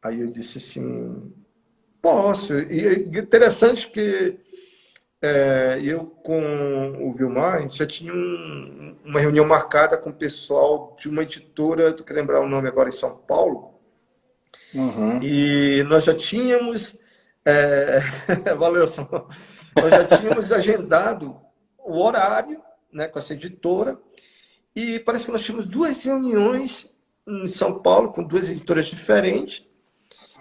Aí eu disse assim, posso. E interessante que eu com o Vilmar, a gente já tinha uma reunião marcada com o pessoal de uma editora, tu quer lembrar o nome agora, em São Paulo? E nós já tínhamos... valeu, Samuel. Nós já tínhamos agendado o horário, né, com essa editora, e parece que nós tínhamos 2 reuniões em São Paulo, com 2 editoras diferentes,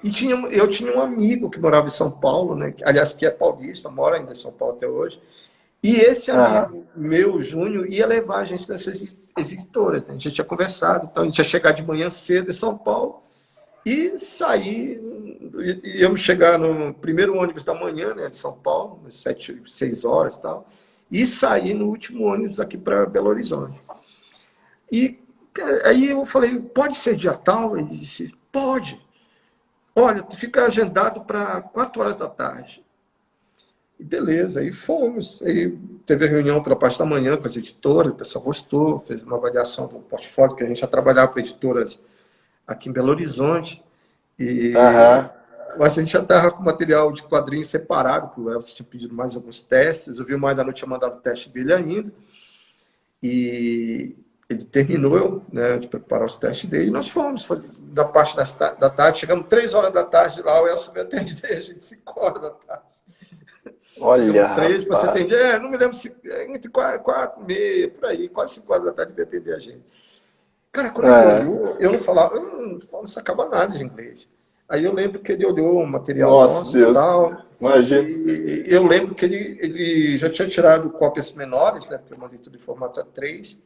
e eu tinha um amigo que morava em São Paulo, né, aliás, que é paulista, mora ainda em São Paulo até hoje, e esse amigo meu, Júnior, ia levar a gente nessas editoras, né? A gente já tinha conversado, então a gente ia chegar de manhã cedo em São Paulo, e sair, íamos chegar no primeiro ônibus da manhã, né, de São Paulo, às 6 horas e tal, e sair no último ônibus aqui para Belo Horizonte. E aí eu falei, pode ser dia tal? Ele disse, pode. Olha, fica agendado para 4 horas da tarde. E beleza, aí fomos. Aí teve a reunião pela parte da manhã com as editoras, o pessoal gostou, fez uma avaliação do portfólio, que a gente já trabalhava com editoras aqui em Belo Horizonte, mas a gente já estava com material de quadrinho separado, que o Elcio tinha pedido mais alguns testes, o Vilmar ainda não tinha mandado o teste dele ainda, e ele terminou, né, de preparar os testes dele, e nós fomos fazer da parte da tarde, chegamos 3 horas da tarde lá, o Elcio me atendeu, a gente 5 horas da tarde. Olha, 3 para você atender, não me lembro se entre 4 e meia, por aí, quase 5 horas da tarde para atender a gente. Cara, quando ele olhou, eu não sacava nada de inglês. Aí eu lembro que ele olhou o material nosso e tal. Imagina. E eu lembro que ele já tinha tirado cópias menores, né? Porque eu mandei tudo em formato A3.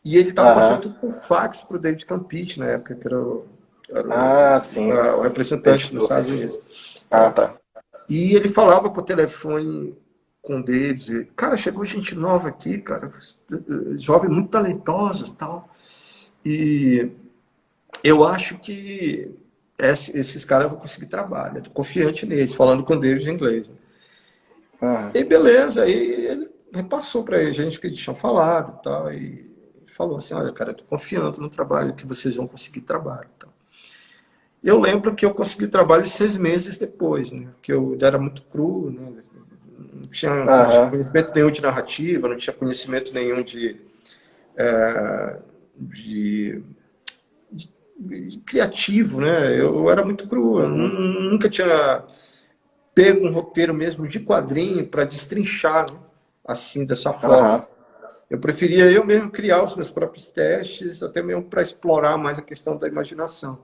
E ele estava passando tudo por fax para o David Campite, na época, que era o representante dos Estados Unidos. Tá. E ele falava por telefone com o David. Cara, chegou gente nova aqui, cara. Jovens muito talentosos e tal. E eu acho que esses caras vão conseguir trabalho. Estou confiante neles, falando com o David em inglês. E beleza, aí ele repassou para a gente o que eles tinham falado e tal. E falou assim, olha, cara, eu estou confiando no trabalho, que vocês vão conseguir trabalho. Tal. Eu lembro que eu consegui trabalho 6 meses depois, né? Que eu já era muito cru, né? Não tinha conhecimento nenhum de narrativa, não tinha conhecimento nenhum de, de criativo, né? Eu era muito cru, eu nunca tinha pego um roteiro mesmo de quadrinho para destrinchar, né? Assim, dessa forma. Eu preferia eu mesmo criar os meus próprios testes, até mesmo para explorar mais a questão da imaginação.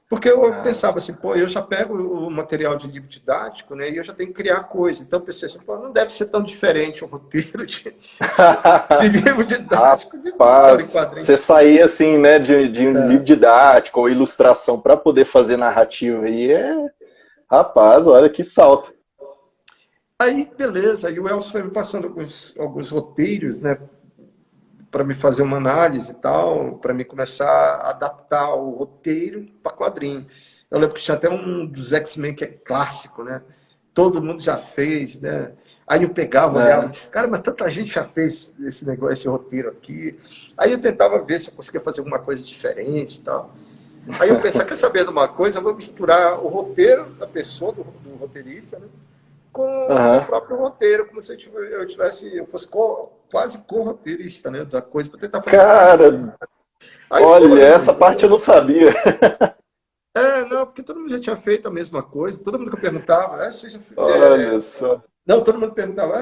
Porque eu pensava assim, pô, eu já pego o material de livro didático, né, e eu já tenho que criar coisa. Então eu pensei assim, pô, não deve ser tão diferente o roteiro de livro didático de história em quadrinhos. Você saía assim, né, de um livro didático ou ilustração para poder fazer narrativa. E rapaz, olha que salto. Aí, beleza, aí o Elcio foi me passando alguns roteiros, né, para me fazer uma análise e tal, para me começar a adaptar o roteiro para quadrinho. Eu lembro que tinha até um dos X-Men que é clássico, né? Todo mundo já fez, né? Aí eu pegava, olhava e disse, cara, mas tanta gente já fez esse negócio, esse roteiro aqui. Aí eu tentava ver se eu conseguia fazer alguma coisa diferente e tal. Aí eu pensava, quer saber de uma coisa? Eu vou misturar o roteiro da pessoa, do roteirista, né? Com o próprio roteiro, como se eu fosse quase co-roteirista, né, da coisa, para tentar fazer. Cara, olha, essa parte eu não sabia. Não, porque todo mundo já tinha feito a mesma coisa, todo mundo que eu perguntava, você já, olha só. Não, todo mundo perguntava,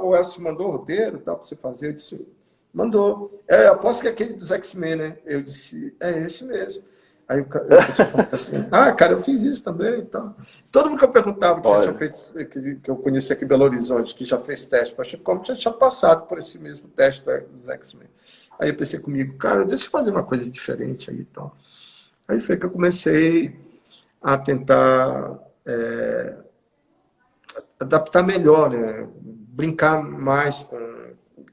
o Elcio te mandou o roteiro tal, para você fazer? Eu disse, mandou. Aposto que é aquele dos X-Men, né? Eu disse, é esse mesmo. Aí o pessoal falou assim, cara, eu fiz isso também e tal. Todo mundo que eu perguntava que já tinha feito, que eu conheci aqui em Belo Horizonte, que já fez teste para Chico, já tinha passado por esse mesmo teste dos X-Men. Aí eu pensei comigo, cara, deixa eu fazer uma coisa diferente aí e tal. Aí foi que eu comecei a tentar adaptar melhor, né? Brincar mais com...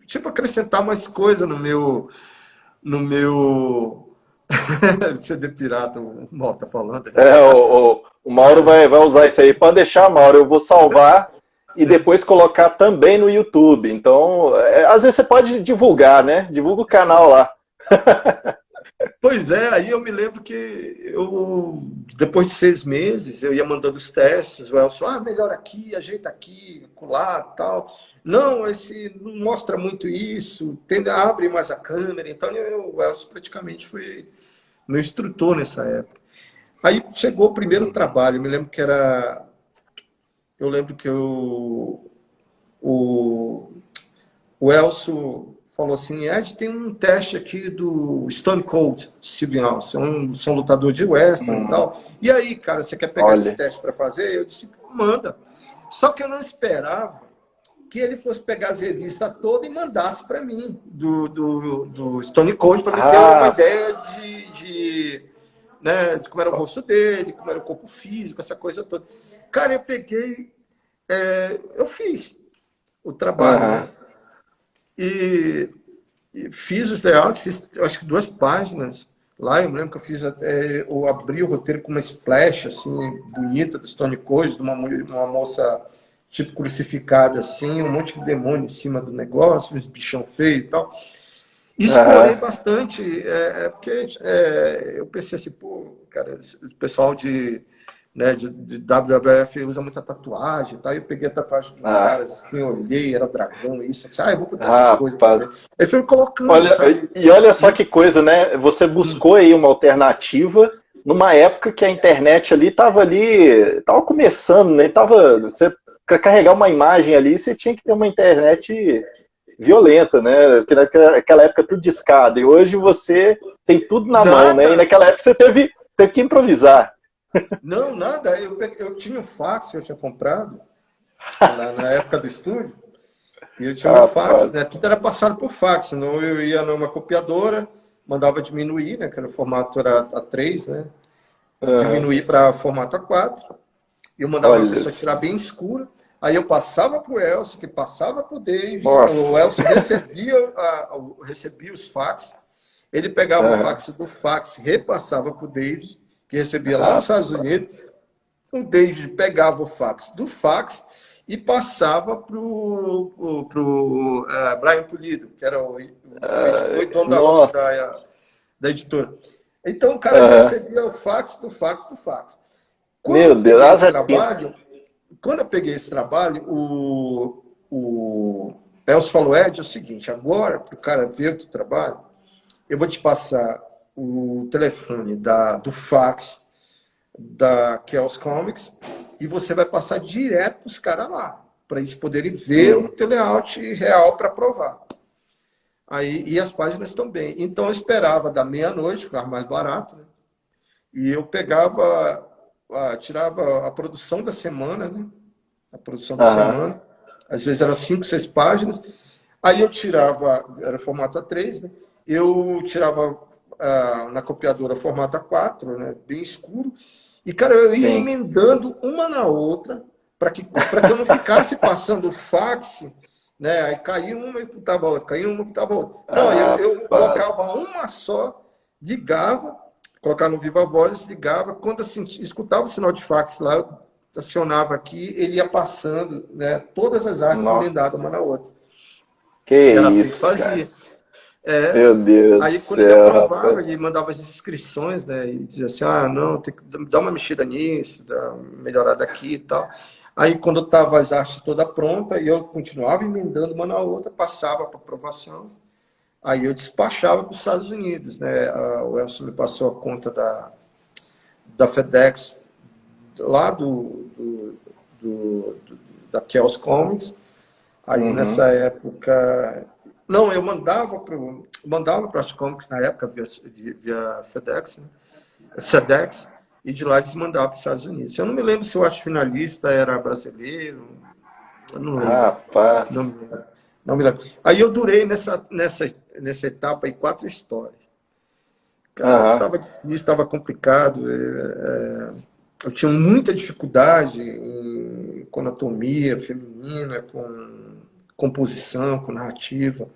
Tipo, acrescentar mais coisa no meu CD pirata, o Mauro tá falando. O Mauro vai usar isso aí. Pode deixar, Mauro, eu vou salvar e depois colocar também no YouTube. Então, às vezes você pode divulgar, né? Divulga o canal lá. Pois é, aí eu me lembro que depois de 6 meses, eu ia mandando os testes, o Elcio, melhor aqui, ajeita aqui, lá, tal. Não, esse não mostra muito isso, abre mais a câmera. Então, o Elcio praticamente foi meu instrutor nessa época. Aí chegou o primeiro trabalho, eu me lembro que era... Eu lembro que o Elcio falou assim, Ed, tem um teste aqui do Stone Cold, Steven Austin, são lutador de western e tal. E aí, cara, você quer pegar esse teste para fazer? Eu disse, manda. Só que eu não esperava que ele fosse pegar as revistas todas e mandasse para mim, do Stone Cold, para me ter uma ideia né, de como era o rosto dele, como era o corpo físico, essa coisa toda. Cara, eu peguei, eu fiz o trabalho, né? E fiz os layouts, fiz acho que 2 páginas lá. Eu me lembro que eu fiz eu abri o roteiro com uma splash assim, bonita do Stone Cold, de uma moça tipo crucificada assim, um monte de demônio em cima do negócio, uns bichão feio e tal. Explorei bastante, porque eu pensei assim, pô, cara, o pessoal de WWF usa muita tatuagem, tá? Eu peguei a tatuagem dos caras, assim, eu olhei, era dragão, isso, eu vou botar essas coisas. Aí fui colocando, sabe? E olha só que coisa, né? Você buscou aí uma alternativa numa época que a internet tava começando, né? Você carregar uma imagem ali, você tinha que ter uma internet violenta, né? Porque naquela época tudo de escada, e hoje você tem tudo na mão, né? E naquela época você teve que improvisar. Não, nada. Eu tinha um fax que eu tinha comprado na época do estúdio. E eu tinha um fax, né? Tudo era passado por fax. Senão eu ia numa copiadora, mandava diminuir, né? Que era o formato era A3, né? Diminuir para formato A4. Eu mandava a pessoa tirar bem escura. Aí eu passava para o Elcio, que passava para o Dave. Nossa. O Elcio recebia os fax. Ele pegava o fax do fax, repassava para o Dave, que recebia lá nos Estados Unidos. O David pegava o fax do fax e passava para o Brian Pulido, que era o editor e dono da editora. Então o cara já recebia o fax do fax do fax. Meu Deus, quando eu peguei esse trabalho, o Elcio falou, Ed, é o seguinte, agora, para o cara ver o teu trabalho, eu vou te passar o telefone do fax da Chaos Comics e você vai passar direto para os caras lá, para eles poderem ver o teu layout real para provar. Aí, e as páginas também. Então eu esperava da meia-noite, ficava mais barato, né? E eu pegava, tirava a produção da semana, né? A produção da semana. Às vezes eram 5, 6 páginas. Aí eu tirava, era formato A3, né? Eu tirava na copiadora formato A4, né? Bem escuro. E, cara, eu ia emendando uma na outra para que eu não ficasse passando fax, né? Aí caía uma e botava outra, caía uma e botava outra. Não, eu colocava uma só, ligava, colocava no Viva Voz, ligava. Quando eu escutava o sinal de fax lá, eu acionava aqui, ele ia passando, né? Todas as artes emendadas uma na outra. Que era isso, assim que fazia. Meu Deus aí do quando ele céu, aprovava, rapaz. ele mandava as inscrições, né? E dizia assim, não, tem que dar uma mexida nisso, dar uma melhorada aqui e tal. Aí quando estava as artes toda pronta, eu continuava emendando uma na outra, passava para aprovação. Aí eu despachava para os Estados Unidos, né? O Elcio me passou a conta da FedEx, lá da Chaos Comics. Aí nessa época... Não, eu mandava para as Comics na época via FedEx, né? SEDEX, e de lá eles mandavam para os Estados Unidos. Eu não me lembro se o arte finalista era brasileiro, eu não lembro. Rapaz. Não me lembro. Aí eu durei nessa etapa aí 4 histórias. Cara, estava difícil, estava complicado. Eu tinha muita dificuldade com anatomia feminina, com composição, com narrativa,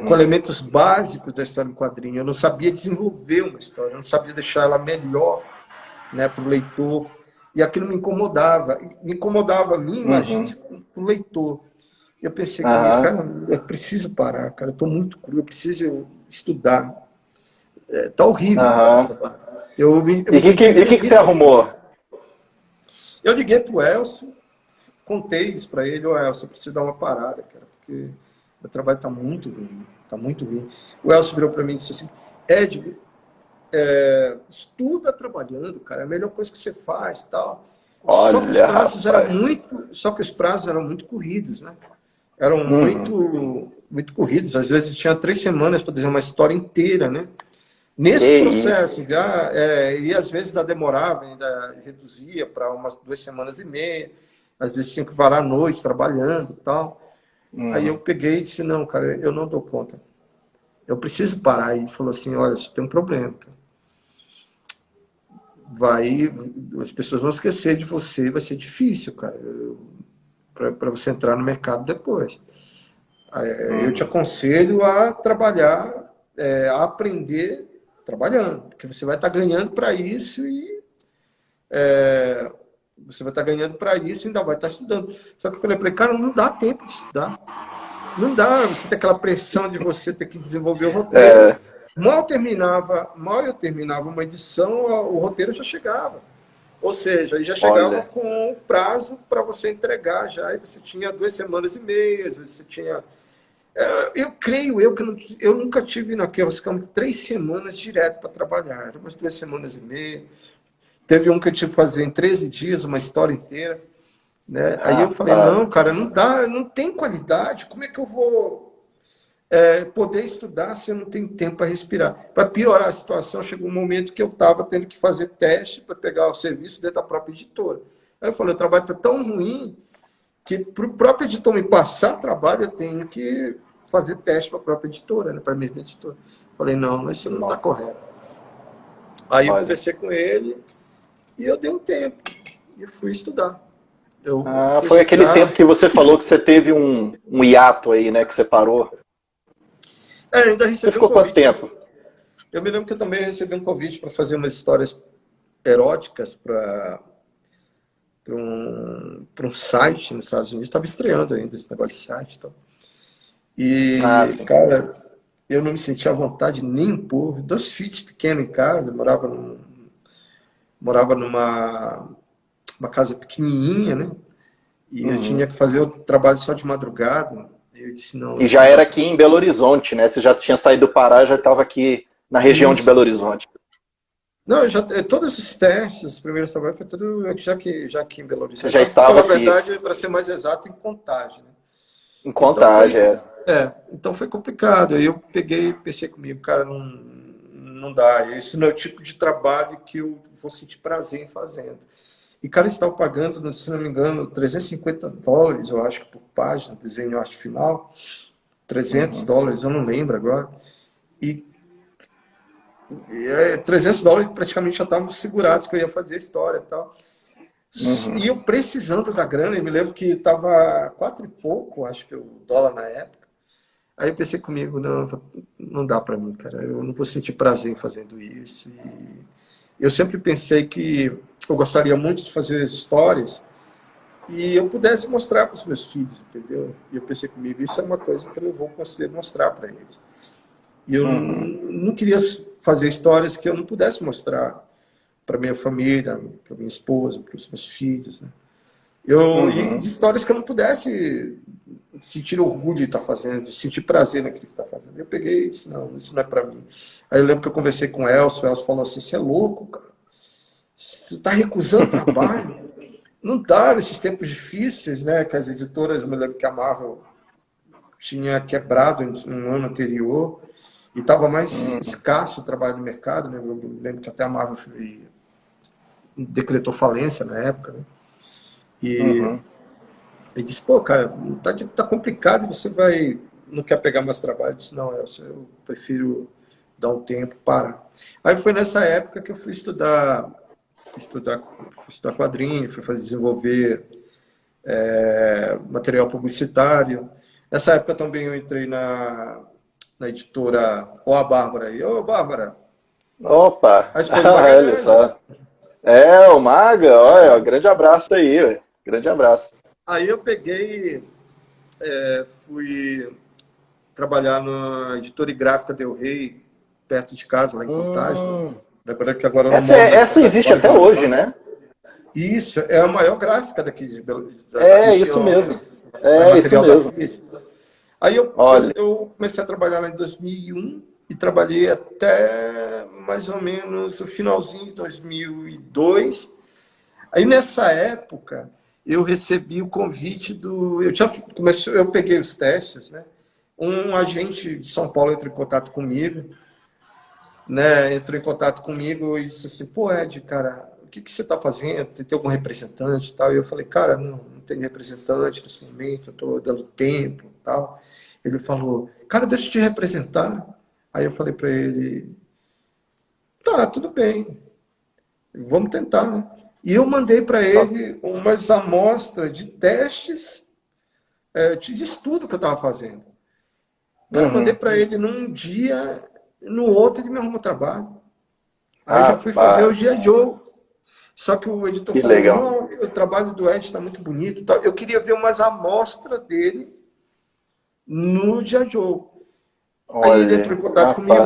com elementos básicos da história em quadrinho. Eu não sabia desenvolver uma história, eu não sabia deixar ela melhor, né, para o leitor. E aquilo me incomodava. Me incomodava a mim, imagina, para o leitor. Eu pensei comigo, cara, eu preciso parar, cara, eu estou muito cru, eu preciso estudar. Tá horrível. Eu me E o que você arrumou? Eu liguei pro Elcio, contei isso para ele, Elcio, eu preciso dar uma parada, cara, porque meu trabalho está muito ruim, está muito ruim. O Elcio virou para mim e disse assim, Ed, estuda trabalhando, cara, é a melhor coisa que você faz, tal. Só que os prazos eram muito corridos, né? Eram muito corridos. Às vezes tinha 3 semanas para desenhar uma história inteira, né? Nesse processo, e às vezes ainda demorava, ainda reduzia para umas 2 semanas e meia. Às vezes tinha que varar a noite trabalhando e tal. Aí eu peguei e disse, não, cara, eu não dou conta. Eu preciso parar. E ele falou assim, olha, você tem um problema, cara. As pessoas vão esquecer de você, vai ser difícil, cara, para você entrar no mercado depois. Eu te aconselho a trabalhar, a aprender trabalhando, porque você vai estar ganhando para isso e você vai estar ganhando para isso e ainda vai estar estudando. Só que eu falei para ele, cara, não dá tempo de estudar. Não dá, você tem aquela pressão de você ter que desenvolver o roteiro. Mal eu terminava uma edição, o roteiro já chegava. Ou seja, ele já chegava com prazo para você entregar já, e você tinha 2 semanas e meia, às vezes você tinha... Eu creio que eu nunca tive naquelas 3 semanas direto para trabalhar, eram umas 2 semanas e meia. Teve um que eu tive que fazer em 13 dias, uma história inteira. Né? Aí eu falei, não, cara, não dá, não tem qualidade, como é que eu vou poder estudar se eu não tenho tempo para respirar? Para piorar a situação, chegou um momento que eu estava tendo que fazer teste para pegar o serviço dentro da própria editora. Aí eu falei, o trabalho está tão ruim que para o próprio editor me passar trabalho, eu tenho que fazer teste para a própria editora, né? Para a mesma editora. Falei, não, isso não está correto. Aí eu conversei com ele e eu dei um tempo e fui estudar. Foi aquele tempo que você falou que você teve um hiato aí, né? Que você parou. Ainda recebi você ficou quanto tempo? Eu me lembro que eu também recebi um convite para fazer umas histórias eróticas para um site nos Estados Unidos. Estava estreando ainda esse negócio de site. Então. E, cara, eu não me sentia à vontade nem um pouco. 2 filhos pequenos em casa, eu morava numa uma casa pequenininha, né? E eu tinha que fazer o trabalho só de madrugada. Eu disse, não, E já era aqui em Belo Horizonte, né? Você já tinha saído do Pará, já estava aqui na região de Belo Horizonte. Não, todos esses testes, os primeiros trabalhos, foi tudo já aqui em Belo Horizonte. Você já estava aqui. Na verdade, para ser mais exato, em Contagem. Né? Em Contagem, então foi complicado. Aí eu pensei comigo, cara, não dá. Esse não é o tipo de trabalho que eu vou sentir prazer em fazendo. E, cara, eles estavam pagando, se não me engano, $350, eu acho, por página, desenho arte final. $300, eu não lembro agora. E $300 praticamente já estavam segurados que eu ia fazer a história e tal. E eu precisando da grana, eu me lembro que estava 4 e pouco, acho que o dólar na época. Aí eu pensei comigo, não dá para mim, cara. Eu não vou sentir prazer em fazendo isso. E eu sempre pensei que eu gostaria muito de fazer histórias e eu pudesse mostrar para os meus filhos, entendeu? E eu pensei comigo, isso é uma coisa que eu não vou conseguir mostrar para eles. E eu não queria fazer histórias que eu não pudesse mostrar para minha família, para minha esposa, para os meus filhos, né? E de histórias que eu não pudesse sentir orgulho de estar fazendo, de sentir prazer naquilo que está fazendo. Eu peguei e disse, não, isso não é para mim. Aí eu lembro que eu conversei com o Elcio falou assim, você é louco, cara? Você está recusando trabalho? Não dá nesses tempos difíceis, né? Que as editoras, eu me lembro que a Marvel tinha quebrado no ano anterior e estava mais escasso o trabalho no mercado, né? Eu me lembro que até a Marvel decretou falência na época, né? E ele disse, pô, cara, tá complicado, você não quer pegar mais trabalho? Eu disse, não, eu prefiro dar um tempo, parar. Aí foi nessa época que eu fui estudar quadrinho, fui desenvolver material publicitário. Nessa época também eu entrei na editora a Bárbara aí. Ô, Bárbara! Opa! A esposa Olha só. O Maga, olha, grande abraço aí, velho. Grande abraço. Aí eu peguei, fui trabalhar na editora e gráfica Del Rey, perto de casa, lá em Contagem. Agora essa existe até hoje, né? Isso, é a maior gráfica daqui de Belo Horizonte. Isso mesmo. Isso mesmo. Aí eu comecei a trabalhar lá em 2001 e trabalhei até mais ou menos o finalzinho de 2002. Aí nessa época eu recebi o convite eu peguei os testes, né? Um agente de São Paulo entrou em contato comigo, né? Entrou em contato comigo e disse assim, pô, Ed, cara, o que você está fazendo? Tem algum representante e tal? E eu falei, cara, não tem representante nesse momento, eu estou dando tempo e tal. Ele falou, cara, deixa eu te representar. Aí eu falei para ele, tá, tudo bem, vamos tentar, né? E eu mandei para ele umas amostras de testes de estudo que eu estava fazendo. Eu mandei para ele num dia, no outro ele me arrumou trabalho. Aí já fui fazer o G.I. Joe. Só que o editor falou, não, o trabalho do Ed está muito bonito. Eu queria ver umas amostras dele no G.I. Joe. Aí ele entrou em contato comigo,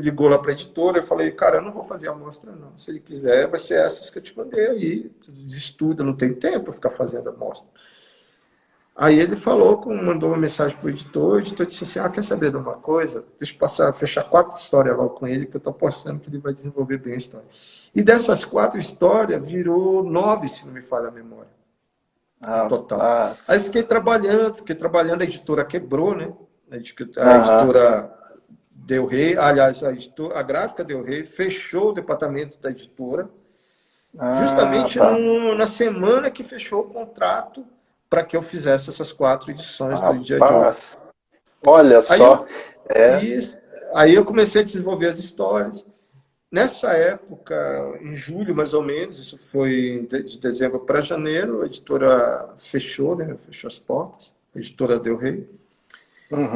ligou lá para a editora, eu falei, cara, eu não vou fazer amostra não. Se ele quiser, vai ser essas que eu te mandei aí. De estudo, não tem tempo para ficar fazendo amostra. Aí ele mandou uma mensagem para o editor disse assim, quer saber de uma coisa? Deixa eu fechar 4 histórias logo com ele, que eu estou apostando que ele vai desenvolver bem a história. E dessas 4 histórias, virou 9, se não me falha a memória. Total. Aí fiquei trabalhando, a editora quebrou, né? A editora Del Rey, aliás, a gráfica Del Rey fechou o departamento da editora, justamente na semana que fechou o contrato para que eu fizesse essas 4 edições do Dia de hoje. Olha só. Aí eu comecei a desenvolver as histórias. Nessa época, em julho mais ou menos, isso foi de dezembro para janeiro, a editora fechou, né? Fechou as portas, a editora Del Rey.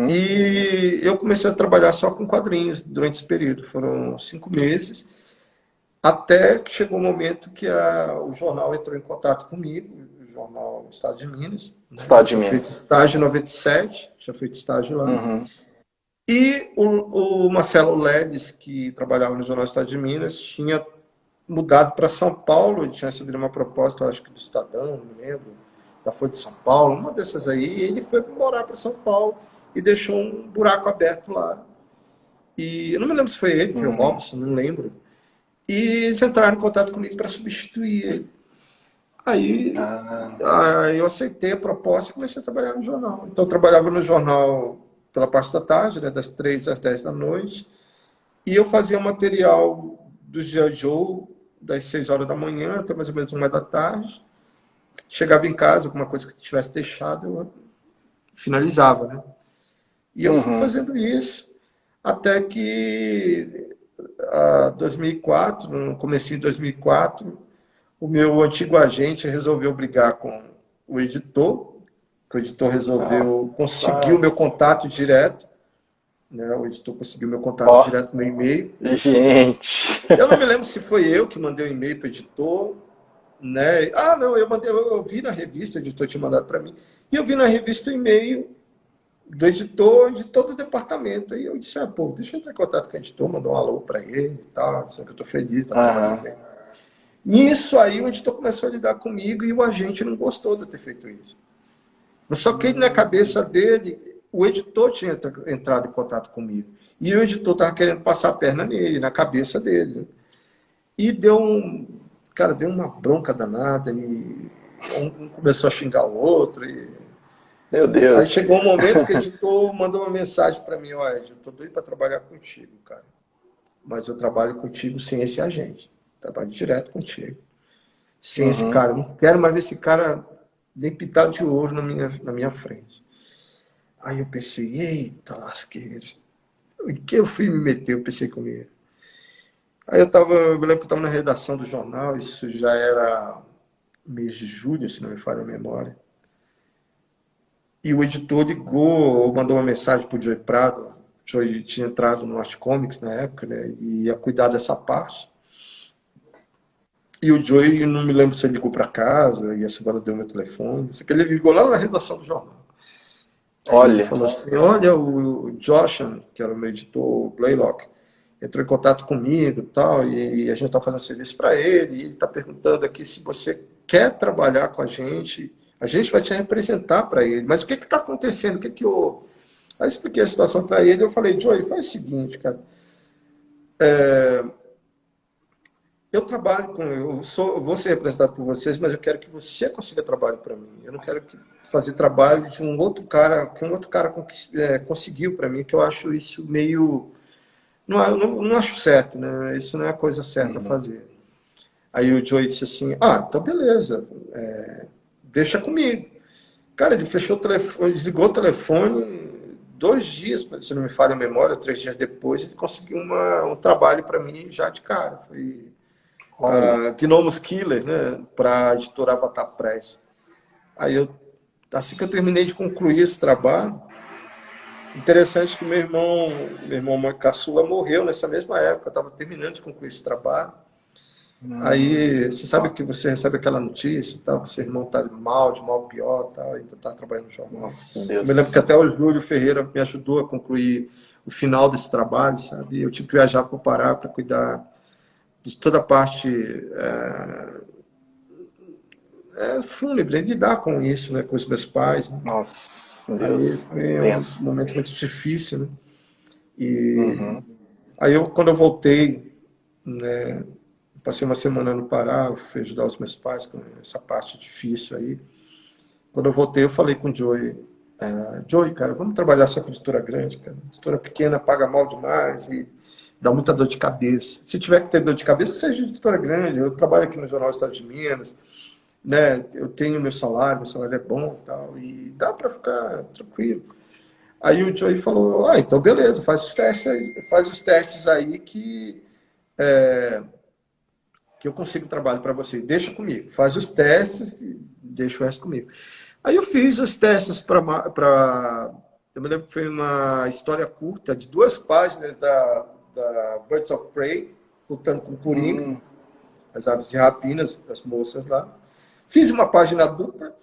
E eu comecei a trabalhar só com quadrinhos durante esse período. Foram 5 meses, até que chegou o momento que o jornal entrou em contato comigo, o jornal Estado de Minas. Estado de Minas. Feito estágio em 97, já feito estágio lá. E o Marcelo Ledes, que trabalhava no Jornal Estado de Minas, tinha mudado para São Paulo, ele tinha recebido uma proposta, acho que do Estadão, não me lembro, da Folha de São Paulo, uma dessas aí, e ele foi morar para São Paulo e deixou um buraco aberto lá. E eu não me lembro se foi ele, foi o Robson, não lembro. E eles entraram em contato comigo para substituir ele. Aí eu aceitei a proposta e comecei a trabalhar no jornal. Então eu trabalhava no jornal pela parte da tarde, né, das 3 às 10 da noite, e eu fazia material do G.I. Joe das 6 horas da manhã até mais ou menos 1 da tarde. Chegava em casa, alguma coisa que tivesse deixado, eu finalizava, né? E eu fui fazendo isso até que, em 2004, no comecinho de 2004, o meu antigo agente resolveu brigar com o editor, que o editor resolveu conseguir o meu contato direto, né? O editor conseguiu meu contato direto no meu e-mail. Gente! Eu não me lembro se foi eu que mandei o e-mail para o editor, né? Ah, não, eu vi na revista, o editor tinha mandado para mim, e eu vi na revista o e-mail do editor de todo o departamento. Aí eu disse, pô, deixa eu entrar em contato com o editor, mandar um alô para ele e tal, dizendo que eu estou feliz, tá trabalhando bem. Nisso aí o editor começou a lidar comigo e o agente não gostou de eu ter feito isso. Mas só que na cabeça dele, o editor tinha entrado em contato comigo. E o editor estava querendo passar a perna nele, na cabeça dele. E deu uma bronca danada, e um começou a xingar o outro. Meu Deus. Aí chegou um momento que o editor mandou uma mensagem para mim, olha, eu tô doido para trabalhar contigo, cara. Mas eu trabalho contigo sem esse agente. Trabalho direto contigo. Sem esse cara. Eu não quero mais ver esse cara nem pintado de ouro na minha frente. Aí eu pensei, eita lasqueira. Em que eu fui me meter? Eu pensei comigo. Aí eu me lembro que eu estava na redação do jornal, isso já era mês de julho, se não me falha a memória. E o editor ligou, ou mandou uma mensagem para o Joey Prado. O Joey tinha entrado no Art Comics na época, né, e ia cuidar dessa parte. E o Joey, não me lembro se ele ligou para casa, e a Silvana deu meu telefone. Isso que ele ligou lá na redação do jornal. Aí ele falou assim, olha, o Joshan, que era o meu editor, o Blaylock, entrou em contato comigo tal, e a gente está fazendo serviço para ele, e ele está perguntando aqui se você quer trabalhar com a gente vai te representar para ele. Mas o que está acontecendo? O que houve? Aí eu expliquei a situação para ele, eu falei, Joey, faz o seguinte, cara, eu trabalho vou ser representado por vocês, mas eu quero que você consiga trabalho para mim. Eu não quero fazer trabalho de um outro cara, que um outro cara conseguiu para mim, que eu acho isso meio... Não acho certo, né? Isso não é a coisa certa a fazer. Aí o Joey disse assim, então beleza, deixa comigo. Cara, ele fechou o telefone, desligou o telefone, 2 dias, se não me falha a memória, 3 dias depois, ele conseguiu um trabalho para mim já de cara. Foi Gnomos Killer, né, para a editora Avatar Press. Aí assim que eu terminei de concluir esse trabalho, interessante que meu irmão caçula morreu nessa mesma época, eu estava terminando de concluir esse trabalho. Aí você sabe que você recebe aquela notícia, tal, que seu irmão está de mal pior, tal, ainda está trabalhando no jornal. Nossa, Deus. Eu me lembro que até o Júlio Ferreira me ajudou a concluir o final desse trabalho, sabe? Eu tive que viajar para o Pará para cuidar de toda a parte fúnebre, lidar com isso, né, com os meus pais. Né? Nossa, Deus. Aí foi um momento muito difícil, né? E aí quando eu voltei, né, passei uma semana no Pará, fui ajudar os meus pais com essa parte difícil aí. Quando eu voltei, eu falei com o Joey, Joey, cara, vamos trabalhar só com editora grande, cara. Editora pequena paga mal demais e dá muita dor de cabeça. Se tiver que ter dor de cabeça, seja editora grande. Eu trabalho aqui no Jornal Estado de Minas, né? Eu tenho meu salário é bom e tal, e dá para ficar tranquilo. Aí o Joey falou, então beleza, faz os testes aí que eu consigo trabalho para você. Deixa comigo, faz os testes e deixa o resto comigo. Aí eu fiz os testes para... Eu me lembro que foi uma história curta de 2 páginas da Birds of Prey, lutando com o Coringa, as aves de rapina, as moças lá. Fiz uma página dupla,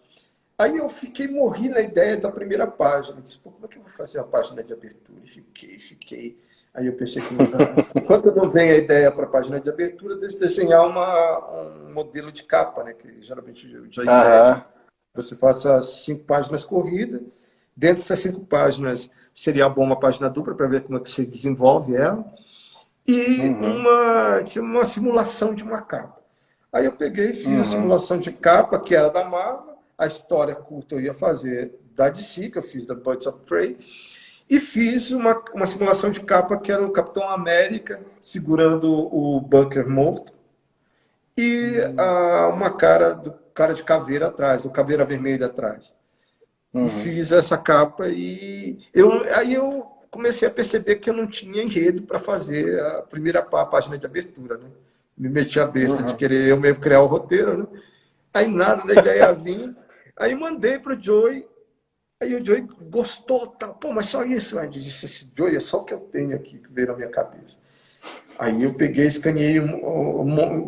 Aí eu morri na ideia da primeira página. Eu disse, pô, como é que eu vou fazer a página de abertura? E fiquei. Aí eu pensei que não dá. Enquanto não vem a ideia para a página de abertura, desenhar um modelo de capa, né? Que geralmente já pede. Você faça 5 páginas corridas. Dentro dessas 5 páginas, seria bom uma página dupla para ver como é que você desenvolve ela. E uma simulação de uma capa. Aí eu peguei e fiz a simulação de capa, que era da Marvel. A história curta eu ia fazer da DC, que eu fiz da Birds of Prey. E fiz uma simulação de capa que era o Capitão América segurando o Bunker morto. E uma cara do cara de caveira atrás, do caveira vermelha atrás. E fiz essa capa e aí eu comecei a perceber que eu não tinha enredo para fazer a primeira página de abertura, né? Me meti a besta de querer eu mesmo criar o roteiro, né? Aí nada da ideia vir, aí mandei pro Joey, aí o Joey gostou, tá? Pô, mas só isso, Ed, disse, esse Joey é só o que eu tenho aqui que veio na minha cabeça. Aí eu peguei, escaneei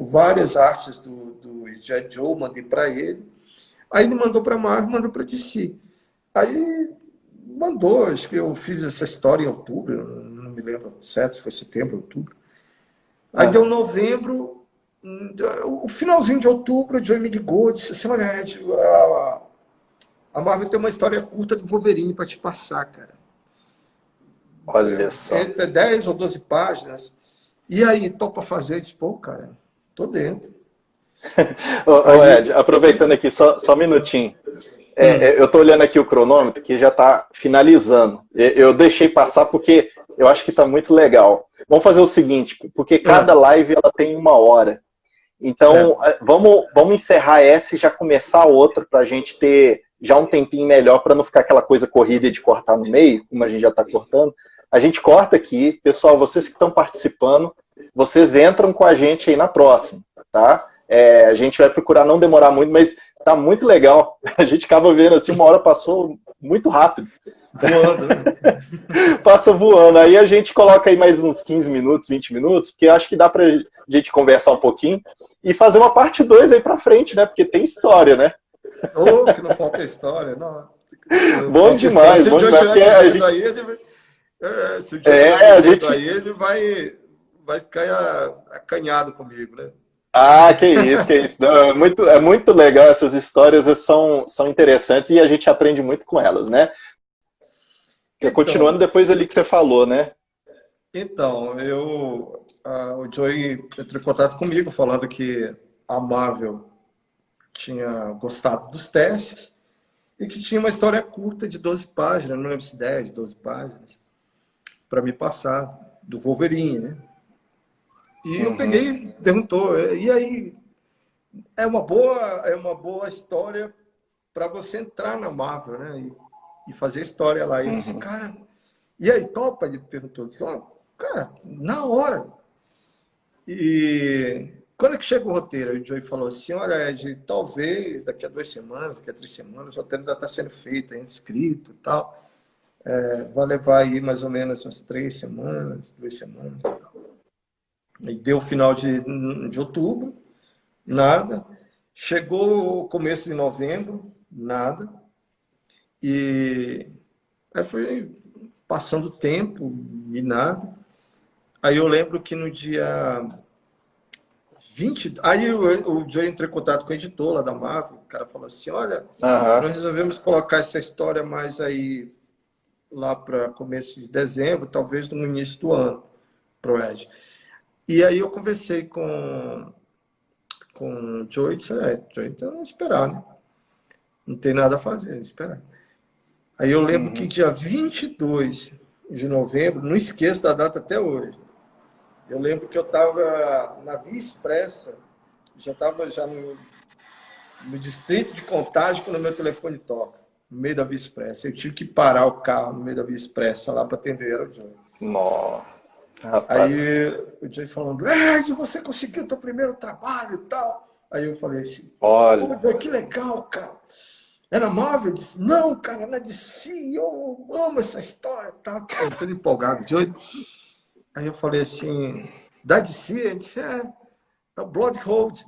várias artes do G.I. Joe, mandei para ele, aí ele mandou para Marvel, mandou para DC. Aí mandou, acho que eu fiz essa história em outubro, não me lembro certo se foi setembro, outubro. Aí deu novembro, o finalzinho de outubro, o Joey me ligou, disse assim, olha, Ed, a Marvel tem uma história curta do Wolverine para te passar, cara. Olha só. Entre 10 ou 12 páginas. E aí, topa fazer? Eu disse, pô, cara, tô dentro. Ed, aproveitando aqui, só um minutinho. Eu estou olhando aqui o cronômetro que já está finalizando. Eu deixei passar porque eu acho que está muito legal. Vamos fazer o seguinte, porque cada live ela tem 1 hora. Então, vamos encerrar essa e já começar outra para a gente ter já um tempinho melhor para não ficar aquela coisa corrida de cortar no meio, como a gente já está cortando. A gente corta aqui. Pessoal, vocês que estão participando, vocês entram com a gente aí na próxima, tá? A gente vai procurar não demorar muito, mas tá muito legal. A gente acaba vendo assim, 1 hora passou muito rápido. Voando. Passa voando. Aí a gente coloca aí mais uns 15 minutos, 20 minutos, porque acho que dá pra gente conversar um pouquinho e fazer uma parte 2 aí pra frente, né? Porque tem história, né? Oh, que não falta história. Não. Bom demais, bom demais. Porque a gente... se o Diogo aí, ele vai ficar acanhado comigo, né? Ah, que isso. Não, é muito legal, essas histórias são interessantes e a gente aprende muito com elas, né? Então, continuando depois ali que você falou, né? Então, o Joey entrou em contato comigo falando que a Marvel tinha gostado dos testes e que tinha uma história curta de 12 páginas, não lembro se 10, 12 páginas, para me passar, do Wolverine, né? E eu peguei, perguntou, e aí, é uma boa história para você entrar na Marvel, né? E fazer história lá. E eu disse, cara, e aí, topa? Ele perguntou. Disse, cara, na hora. E quando é que chega o roteiro? O Joey falou assim, olha, Ed, talvez daqui a 2 semanas, daqui a 3 semanas, o roteiro ainda está sendo feito, ainda escrito e tal. Vai levar aí mais ou menos umas 3 semanas, 2 semanas e tal. E deu o final de outubro, nada. Chegou o começo de novembro, nada. E aí foi passando o tempo e nada. Aí eu lembro que no dia 20... Aí o Joey entrou em contato com o editor lá da Marvel. O cara falou assim, olha, nós resolvemos colocar essa história mais aí lá para começo de dezembro, talvez no início do ano, pro Ed. E aí eu conversei com o Joey e disse, Joey, então vamos esperar, né? Não tem nada a fazer, esperar. Aí eu lembro que dia 22 de novembro, não esqueço da data até hoje, eu lembro que eu estava na Via Expressa, já estava no distrito de Contagem, quando o meu telefone toca, no meio da Via Expressa. Eu tive que parar o carro no meio da Via Expressa lá para atender, era o Joey. Nossa. Aí o Joey falando, Ed, você conseguiu o teu primeiro trabalho e tal. Aí eu falei assim, olha, Joey, que legal, cara. É na Marvel? Eu disse, não, cara, na DC, eu amo essa história, tá? Tô todo empolgado, Joey. Aí eu falei assim, da DC? Ele disse, é o Bloodhound.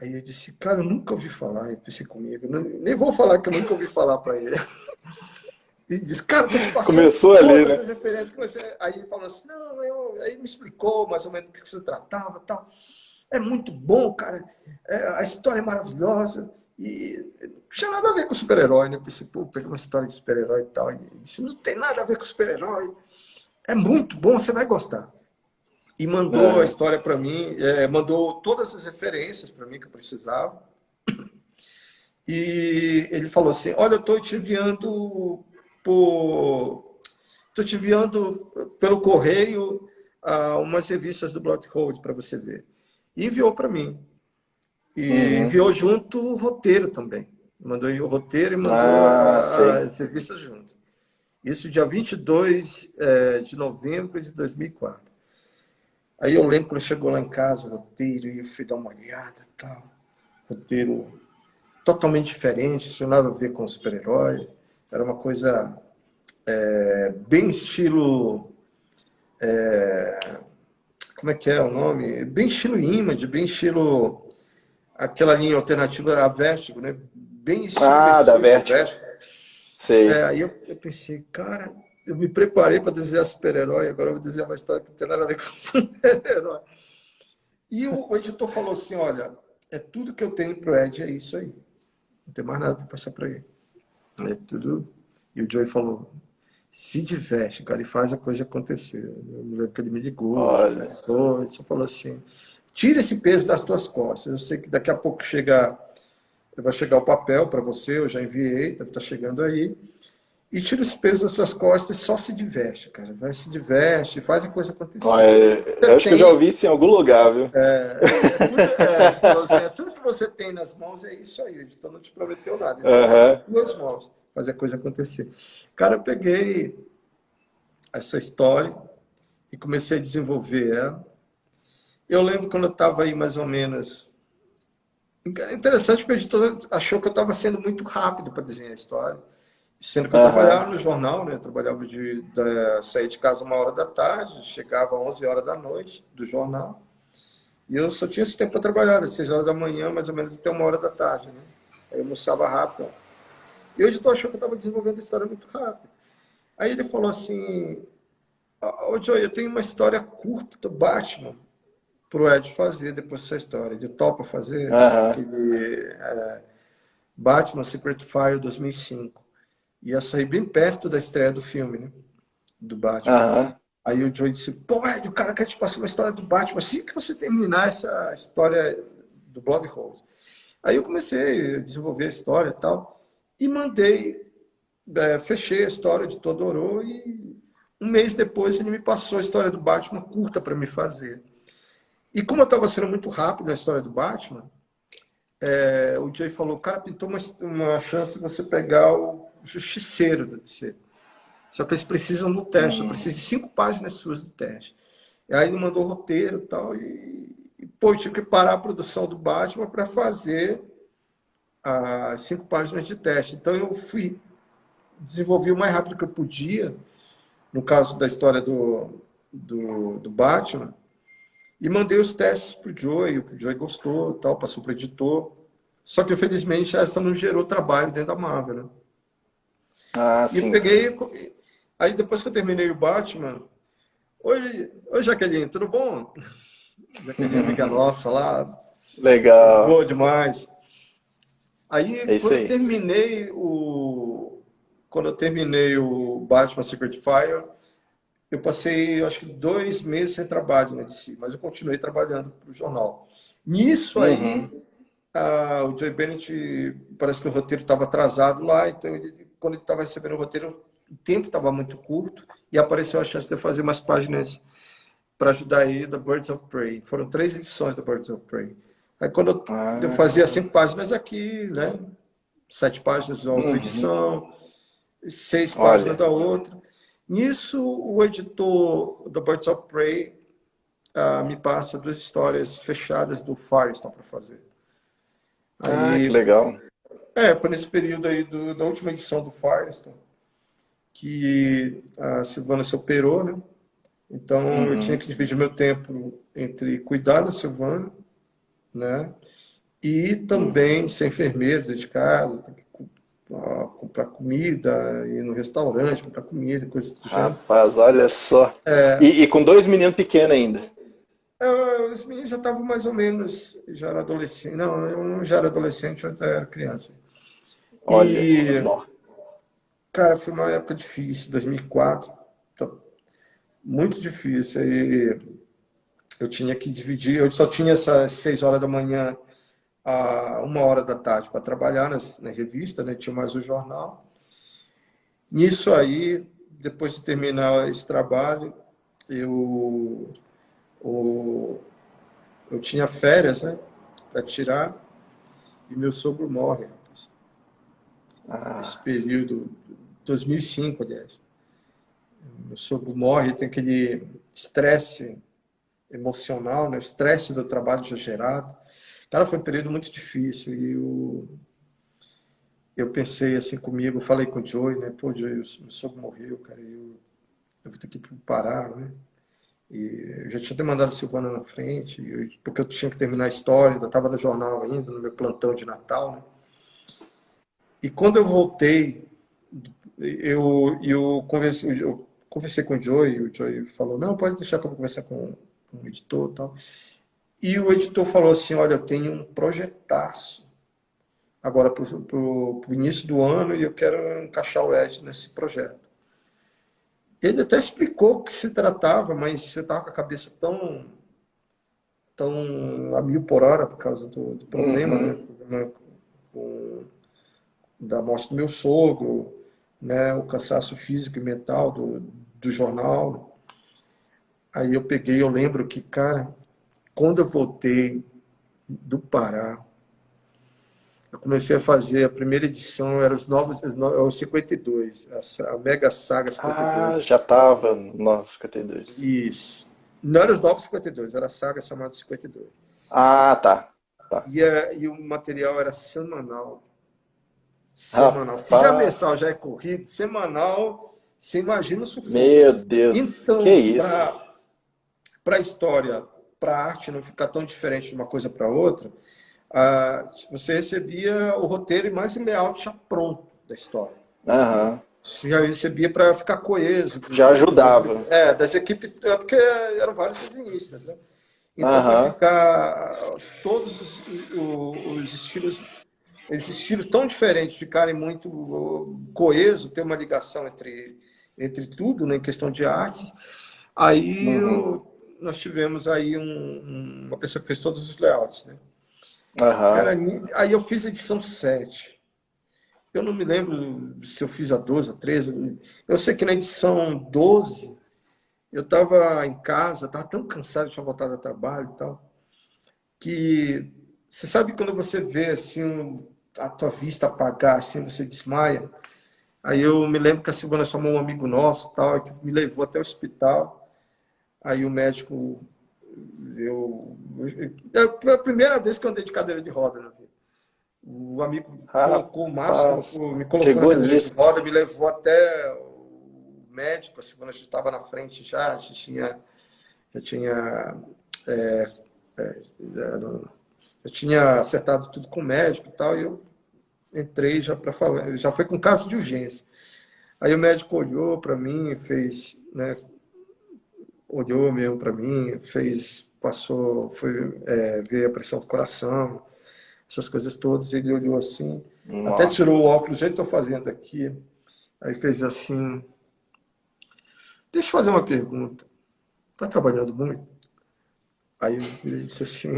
Aí eu disse, cara, eu nunca ouvi falar. Eu pensei comigo, nem vou falar que eu nunca ouvi falar para ele. E disse, cara, tô te passando Começou ali, todas né? as referências. Aí ele falou assim, não, aí me explicou mais ou menos do que se tratava e tal. É muito bom, cara. A história é maravilhosa. E não tinha nada a ver com super-herói, né? Eu pensei, pô, peguei uma história de super-herói e tal. E disse, não tem nada a ver com super-herói. É muito bom, você vai gostar. E mandou a história para mim, mandou todas as referências para mim que eu precisava. E ele falou assim, olha, eu estou te enviando pelo correio umas revistas do Bloodhound para você ver. E enviou para mim. E enviou junto o roteiro também. Mandou o roteiro e mandou as revistas junto. Isso dia 22 de novembro de 2004. Aí eu lembro quando chegou lá em casa o roteiro, e eu fui dar uma olhada e tal. Roteiro totalmente diferente, não tinha nada a ver com super-herói. Era uma coisa bem estilo... como é que é o nome? Bem estilo Image, bem estilo... Aquela linha alternativa, a Vertigo, né? Bem estilo Da Vertigo. Sei. Aí eu pensei, cara, eu me preparei para desenhar super-herói, agora eu vou desenhar uma história que não tem nada a ver com super-herói. E o editor falou assim, olha, é tudo que eu tenho pro Ed, é isso aí. Não tem mais nada para passar para ele. É tudo. E o Joey falou, se diverte, cara, e faz a coisa acontecer. Eu me lembro que ele me ligou, ele só falou assim, tira esse peso das tuas costas. Eu sei que daqui a pouco vai chegar o papel para você, eu já enviei, deve estar chegando aí. E tira esse peso das suas costas e só se diverte, cara. Vai, se diverte, faz a coisa acontecer. Eu acho que eu já ouvi isso em algum lugar, viu? Ele falou assim, tudo que você tem nas mãos é isso aí, o editor não te prometeu nada. Então, é nas tuas mãos, fazer a coisa acontecer. Cara, eu peguei essa história e comecei a desenvolver ela. Eu lembro quando eu estava aí mais ou menos... Interessante que o editor achou que eu estava sendo muito rápido para desenhar a história. Sendo que eu trabalhava no jornal, né? Eu trabalhava saía de casa 1h da tarde, chegava às 11 horas da noite do jornal. E eu só tinha esse tempo para trabalhar, das 6 horas da manhã, mais ou menos, até 1h da tarde, né? Aí eu almoçava rápido. E o editor achou que eu estava desenvolvendo a história muito rápido. Aí ele falou assim, ô Joey, eu tenho uma história curta do Batman pro Ed fazer depois dessa história. Ele topa fazer aquele Batman Secret Fire 2005. Ia sair bem perto da estreia do filme, né? Do Batman. Aí o Joey disse, pô, Ed, o cara quer te passar uma história do Batman assim que você terminar essa história do Bloodhound. Aí eu comecei a desenvolver a história e tal, e mandei, fechei a história de Todorô, e um mês depois ele me passou a história do Batman curta para me fazer. E como eu estava sendo muito rápido na história do Batman, o Joey falou, cara, pintou uma chance de você pegar o Justiceiro da DC. Só que eles precisam do teste, eu preciso de 5 páginas suas do teste. E aí ele mandou o roteiro e tal, pô, eu tive que parar a produção do Batman para fazer as 5 páginas de teste. Então eu desenvolvi o mais rápido que eu podia, no caso da história do Batman, e mandei os testes pro Joey, o Joey gostou, tal, passou para o editor. Só que, infelizmente, essa não gerou trabalho dentro da Marvel, né? E eu peguei... Aí, depois que eu terminei o Batman... Oi, Jaqueline, tudo bom? Jaqueline, amiga nossa lá. Legal. Boa demais. Aí, quando eu terminei o Batman Secret Fire, eu passei, acho que 2 meses sem trabalho na DC, mas eu continuei trabalhando para o jornal. Nisso aí... o Joey Bennett, parece que o roteiro estava atrasado lá, então quando ele estava recebendo o roteiro, o tempo estava muito curto, e apareceu a chance de eu fazer umas páginas para ajudar ele da Birds of Prey. Foram 3 edições da Birds of Prey. Aí quando eu fazia 5 páginas aqui, né? 7 páginas da outra edição, 6 páginas da outra. Nisso, o editor da Birds of Prey me passa 2 histórias fechadas do Firestone para fazer. Que legal. Foi nesse período aí da última edição do Firestone que a Silvana se operou, né? Então eu tinha que dividir meu tempo entre cuidar da Silvana, né? E também ser enfermeiro dentro de casa, tem que comprar comida, ir no restaurante, comprar comida, coisas do gênero. Rapaz, olha só. E com 2 meninos pequenos ainda. Os meninos já estavam mais ou menos, já era adolescente. Não, eu não já era adolescente, eu já era criança. Olha, cara, foi uma época difícil, 2004, muito difícil. Aí eu tinha que dividir, eu só tinha essas 6 horas da manhã a 1 hora da tarde para trabalhar na revista, né? Tinha mais o jornal. Nisso aí, depois de terminar esse trabalho, eu tinha férias, né, para tirar, e meu sogro morre, rapaz. Esse período, 2005, aliás. Meu sogro morre, tem aquele estresse emocional, né, o estresse do trabalho já gerado. Cara, foi um período muito difícil, e eu pensei assim comigo, falei com o Joey, né, pô, Joey, meu sogro morreu, cara, eu vou ter que ir para o Pará, né? E eu já tinha demandado a Silvana na frente, porque eu tinha que terminar a história, eu estava no jornal ainda, no meu plantão de Natal, né? E quando eu voltei, eu conversei com o Joey falou, não, pode deixar que eu vou conversar com o editor e tal. E o editor falou assim, olha, eu tenho um projetaço agora para o início do ano e eu quero encaixar o Ed nesse projeto. Ele até explicou o que se tratava, mas você estava com a cabeça tão a 1.000 por hora por causa do problema, né? Da morte do meu sogro, né? O cansaço físico e mental do jornal. Aí eu lembro que, cara, quando eu voltei do Pará, eu comecei a fazer a primeira edição, era os 52, a Mega Saga 52. Já estava no 52. Isso. Não era os Novos 52, era a saga chamada 52. Tá. E o material era semanal. Rapaz. Se já mensal já é corrido, semanal, você imagina o sufoco. Meu Deus, então, que isso? Para a história, para a arte não ficar tão diferente de uma coisa para outra, você recebia o roteiro e mais layout já pronto da história. Você já recebia para ficar coeso. Já ajudava. Das equipes, porque eram vários desenhistas, né? Então, para ficar todos os estilos, esses estilos tão diferentes ficarem muito coeso, ter uma ligação entre tudo, né, em questão de arte, aí nós tivemos aí uma pessoa que fez todos os layouts, né? Cara, aí eu fiz a edição 7. Eu não me lembro se eu fiz a 12, a 13. Eu sei que na edição 12, eu estava em casa, estava tão cansado, tinha voltado ao trabalho e tal, que você sabe quando você vê assim, a tua vista apagar, assim, você desmaia. Aí eu me lembro que a Silvana chamou um amigo nosso, tal, que me levou até o hospital. Aí o médico, foi a primeira vez que eu andei de cadeira de roda na vida. O amigo colocou o máximo, me colocou na cadeira de roda, me levou até o médico, a Silvana já estava na frente já tinha acertado tudo com o médico e tal, e eu entrei já para falar, já foi com caso de urgência. Aí o médico olhou para mim, fez, né, olhou mesmo para mim, foi ver a pressão do coração, essas coisas todas, ele olhou assim, até tirou o óculos, do jeito que eu estou fazendo aqui, aí fez assim, deixa eu fazer uma pergunta, está trabalhando muito? Aí ele disse assim,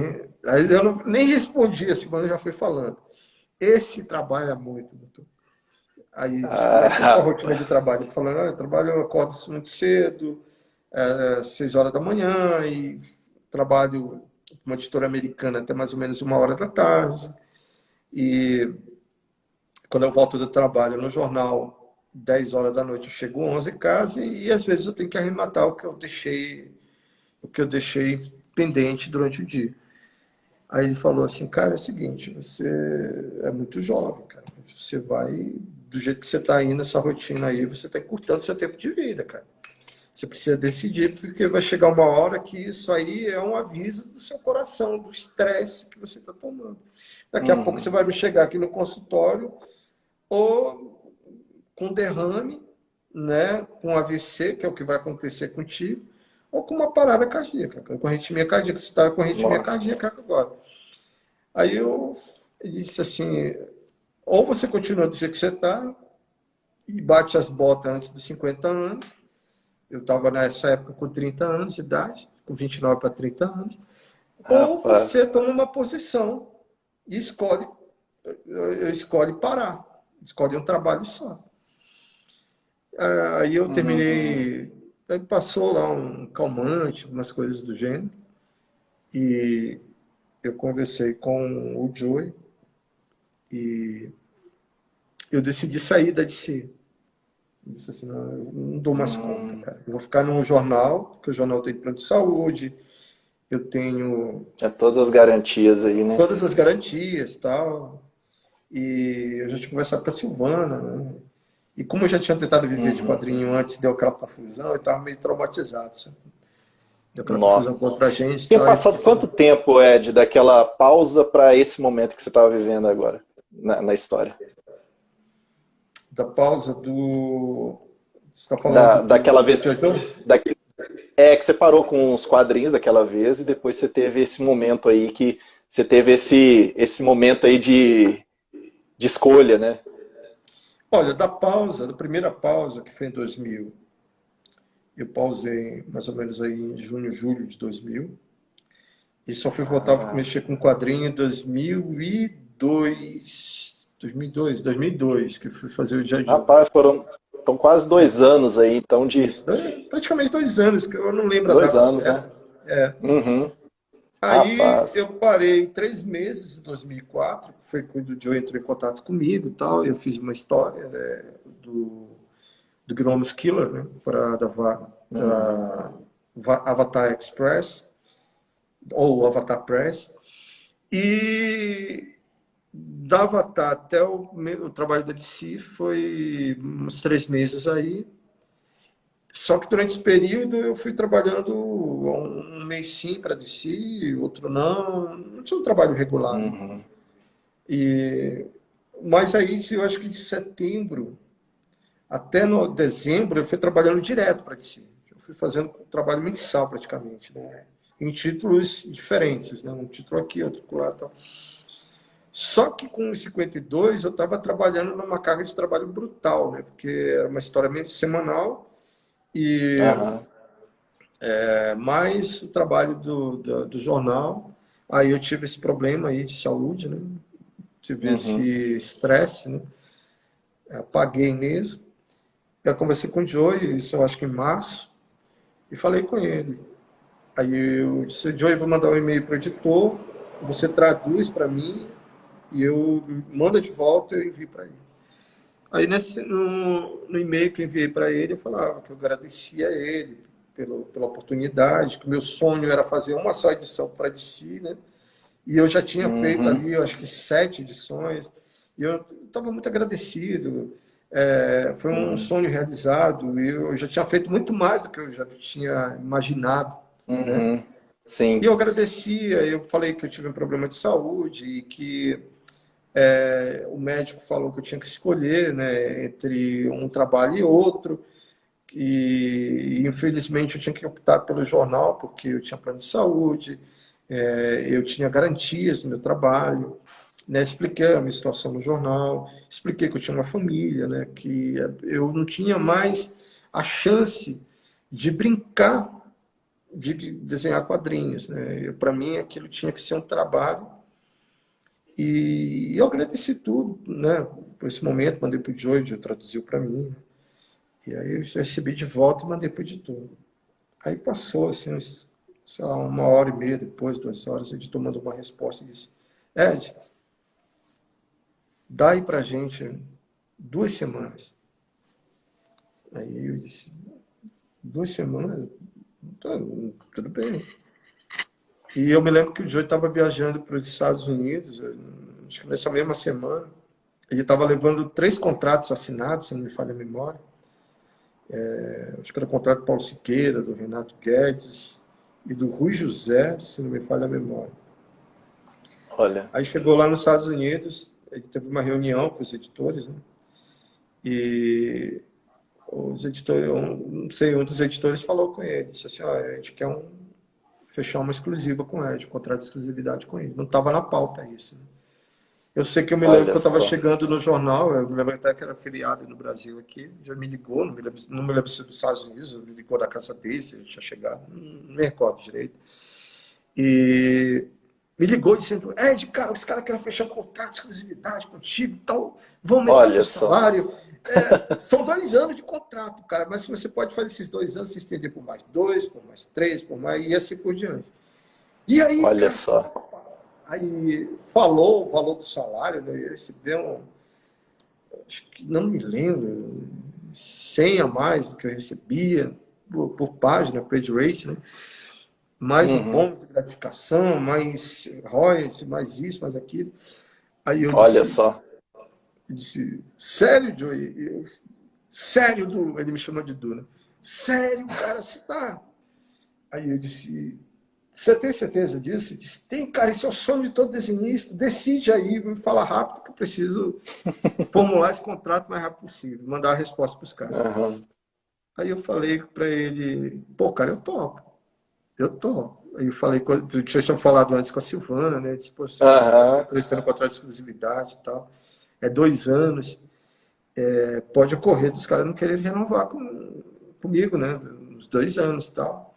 aí eu nem respondi, assim, mas eu já fui falando, esse trabalha muito, doutor. Aí disse, como é que é a sua rotina de trabalho? Falando, eu acordo muito cedo, 6 horas da manhã, e trabalho uma editora americana até mais ou menos 1 hora da tarde. E quando eu volto do trabalho no jornal, 10 horas da noite, eu chego 11 em casa e às vezes eu tenho que arrematar o que eu deixei pendente durante o dia. Aí ele falou assim, cara, é o seguinte, você é muito jovem, cara. Você vai, do jeito que você está indo nessa rotina aí, você está encurtando seu tempo de vida, cara. Você precisa decidir, porque vai chegar uma hora que isso aí é um aviso do seu coração, do estresse que você está tomando. Daqui a pouco você vai me chegar aqui no consultório ou com derrame, né, com AVC, que é o que vai acontecer contigo, ou com uma parada cardíaca, com arritmia cardíaca. Você está com arritmia cardíaca agora. Aí eu disse assim, ou você continua do jeito que você está e bate as botas antes dos 50 anos. Eu estava nessa época com 30 anos de idade, com 29 para 30 anos. Ou você toma uma posição e escolhe parar. Escolhe um trabalho só. Aí eu terminei... Aí passou lá um calmante, algumas coisas do gênero. E eu conversei com o Joey e eu decidi sair da DC. Eu disse assim, não, eu não dou mais conta, cara. Eu vou ficar no jornal, porque o jornal tem plano de saúde, eu tenho... todas as garantias aí, né? Todas as garantias e tal. E eu já tinha conversado com a Silvana, né? E como eu já tinha tentado viver de quadrinho antes, deu aquela confusão, eu estava meio traumatizado, sabe? Deu aquela confusão contra a gente. Tinha passado quanto tempo, Ed, daquela pausa para esse momento que você estava vivendo agora, na história? Da pausa do... Você está falando daquela vez... que você parou com os quadrinhos daquela vez e depois você teve esse momento aí que... Você teve esse momento aí de escolha, né? Olha, da primeira pausa, que foi em 2000, eu pausei mais ou menos aí em junho, julho de 2000, e só fui voltar a mexer com quadrinho em 2002, que eu fui fazer o Dia de... Rapaz, estão quase 2 anos aí, então de... Isso, praticamente 2 anos, que eu não lembro a 2 data anos, certa. né? Aí Rapaz. eu parei 3 meses em 2004, foi quando o Joe entrou em contato comigo e tal. Eu fiz uma história do Gnomes Killer, né, para da Avatar Express, ou Avatar Press. E da Avatar até o trabalho da DC foi uns 3 meses aí. Só que durante esse período eu fui trabalhando um mês sim para DC, outro não tinha um trabalho regular. Mas aí eu acho que de setembro até dezembro eu fui trabalhando direto para DC. Eu fui fazendo um trabalho mensal praticamente, né? Em títulos diferentes, né? Um título aqui, outro lá, tal. Só que com os 52 eu estava trabalhando numa carga de trabalho brutal, né? Porque era uma história meio semanal. E mais o trabalho do jornal, aí eu tive esse problema aí de saúde, né? Tive esse estresse, né? Apaguei mesmo. Eu conversei com o Joey, isso eu acho que em março, e falei com ele. Aí eu disse, Joey, vou mandar um e-mail para o editor, você traduz para mim, e eu manda de volta e eu envio para ele. Aí no e-mail que eu enviei para ele, eu falava que eu agradecia a ele pela oportunidade, que o meu sonho era fazer uma só edição para DC, né? E eu já tinha feito ali, eu acho que 7 edições, e eu estava muito agradecido. Foi um sonho realizado, e eu já tinha feito muito mais do que eu já tinha imaginado. Né? Sim. E eu agradecia, eu falei que eu tive um problema de saúde e que o médico falou que eu tinha que escolher, né, entre um trabalho e outro, e infelizmente eu tinha que optar pelo jornal, porque eu tinha plano de saúde, eu tinha garantias no meu trabalho, né, expliquei a minha situação no jornal, expliquei que eu tinha uma família, né, que eu não tinha mais a chance de brincar de desenhar quadrinhos. Né? Para mim aquilo tinha que ser um trabalho. E eu agradeci tudo, né, por esse momento, mandei para o Joey, traduziu para mim. Né? E aí eu recebi de volta e mandei para o editor. Aí passou, assim, sei lá, 1h30 depois, 2 horas, o editor mandou uma resposta e disse, Ed, dá aí para a gente 2 semanas. Aí eu disse, 2 semanas? Tudo bem. E eu me lembro que o Joey estava viajando para os Estados Unidos, acho que nessa mesma semana. Ele estava levando 3 contratos assinados, se não me falha a memória. Acho que era o contrato do Paulo Siqueira, do Renato Guedes e do Rui José, se não me falha a memória. Olha. Aí chegou lá nos Estados Unidos, ele teve uma reunião com os editores, né? E os editores, não sei, um dos editores falou com ele, disse assim, a gente quer fechar uma exclusiva com ele, um contrato de exclusividade com ele. Não estava na pauta isso, né? Eu sei que eu me lembro que eu estava chegando no jornal, eu me lembro até que era feriado no Brasil aqui, já me ligou, não me lembro se dos Estados Unidos, me ligou da casa dele, se ele tinha chegado, não me recordo direito. E me ligou dizendo, Ed, cara, os caras querem fechar um contrato de exclusividade contigo e tal, vão aumentar teu salário. São 2 anos de contrato, cara, mas você pode fazer esses 2 anos se estender por mais 2, por mais 3, por mais, e assim por diante. E aí, olha cara, só. Aí falou o valor do salário, né? Eu recebi acho que não me lembro, 100 a mais do que eu recebia por página, page rate, né? Mais um bônus de gratificação, mais royalties, mais isso, mais aquilo. Aí eu olha só. Eu disse, sério, Joey? Sério, ele me chamou de Du, né? Sério, cara, você tá... Aí eu disse... Você tem certeza disso? Eu disse, tem, cara, esse é o sonho de todo desenhista. Decide aí, me fala rápido que eu preciso formular esse contrato o mais rápido possível, mandar a resposta para os caras. Aí eu falei para ele, pô, cara, eu topo. Aí eu falei, eu tinha falado antes com a Silvana, né? Eu disse, pô, você oferecendo contrato de exclusividade e tal. 2 anos. Pode ocorrer dos caras não quererem renovar comigo, né? Uns 2 anos e tal.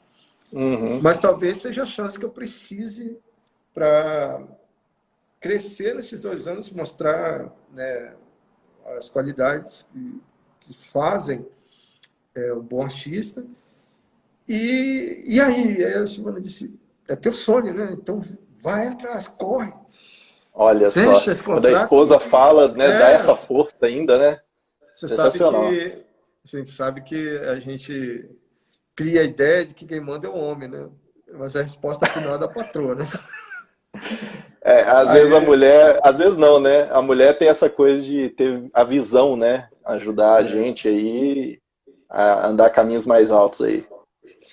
Mas talvez seja a chance que eu precise para crescer nesses 2 anos, mostrar, né, as qualidades que fazem o bom artista. E aí a Silvana disse, é teu sonho, né? Então vai atrás, corre. Olha só, quando a esposa fala, né, dá essa força ainda, né? Você sabe que a gente cria a ideia de que quem manda é o homem, né? Mas a resposta final é da patroa, né? Às vezes a mulher, às vezes não, né? A mulher tem essa coisa de ter a visão, né? Ajudar a gente aí a andar caminhos mais altos aí.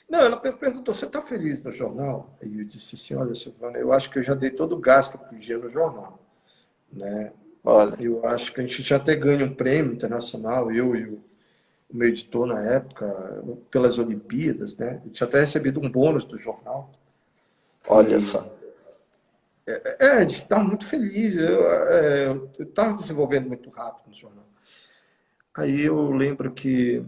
Não, ela perguntou, você está feliz no jornal? E eu disse assim, olha, Silvana, eu acho que eu já dei todo o gás que eu podia no jornal, né? Olha. Eu acho que a gente tinha até ganho um prêmio internacional, eu e o meu editor na época, pelas Olimpíadas, né? Eu tinha até recebido um bônus do jornal. Olha só. A gente estava muito feliz. Eu estava desenvolvendo muito rápido no jornal. Aí eu lembro que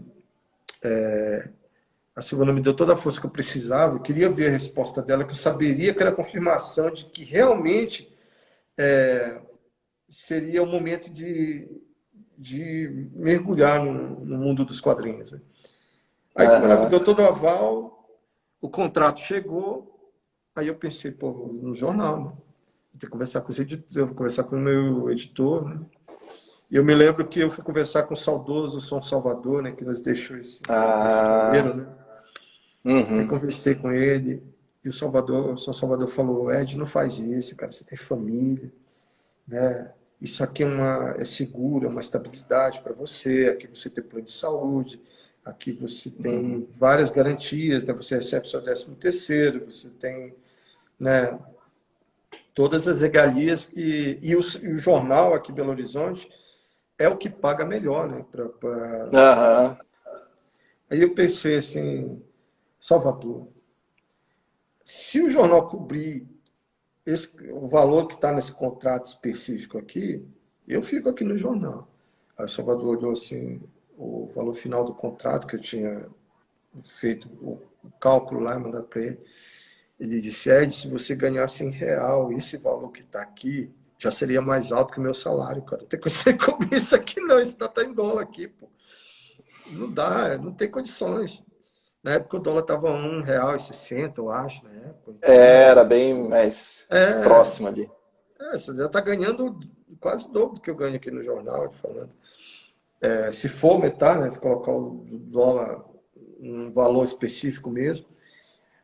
a Silvana me deu toda a força que eu precisava. Eu queria ver a resposta dela, que eu saberia que era a confirmação de que realmente seria o momento de mergulhar no mundo dos quadrinhos. Né? Aí, como ela me deu todo o aval, o contrato chegou, aí eu pensei, pô, no jornal, né? Vou ter que conversar com os editores, eu vou conversar com o meu editor, né? E eu me lembro que eu fui conversar com o saudoso Som Salvador, né, que nos deixou esse janeiro, né? Aí conversei com ele, e o Som Salvador falou, Ed, não faz isso, cara, você tem família, né? Isso aqui é seguro, é uma estabilidade para você, aqui você tem plano de saúde, aqui você tem várias garantias, né? Você recebe seu 13º, você tem, né, todas as regalias e o jornal aqui em Belo Horizonte é o que paga melhor, né? Aí eu pensei assim, Salvador, se o jornal cobrir o valor que está nesse contrato específico aqui, eu fico aqui no jornal. Aí o Salvador olhou assim, o valor final do contrato, que eu tinha feito o cálculo lá, mandado para ele. Ele disse, Ed, se você ganhar R$100, esse valor que está aqui já seria mais alto que o meu salário, cara. Não tem condição de comer isso aqui, não. Isso está em dólar aqui, pô. Não dá, não tem condições. Na época o dólar estava R$1,60, eu acho, na época. Então, era bem mais próximo ali. Você já está ganhando quase o dobro do que eu ganho aqui no jornal, falando. Se for aumentar, né, colocar o dólar um valor específico mesmo.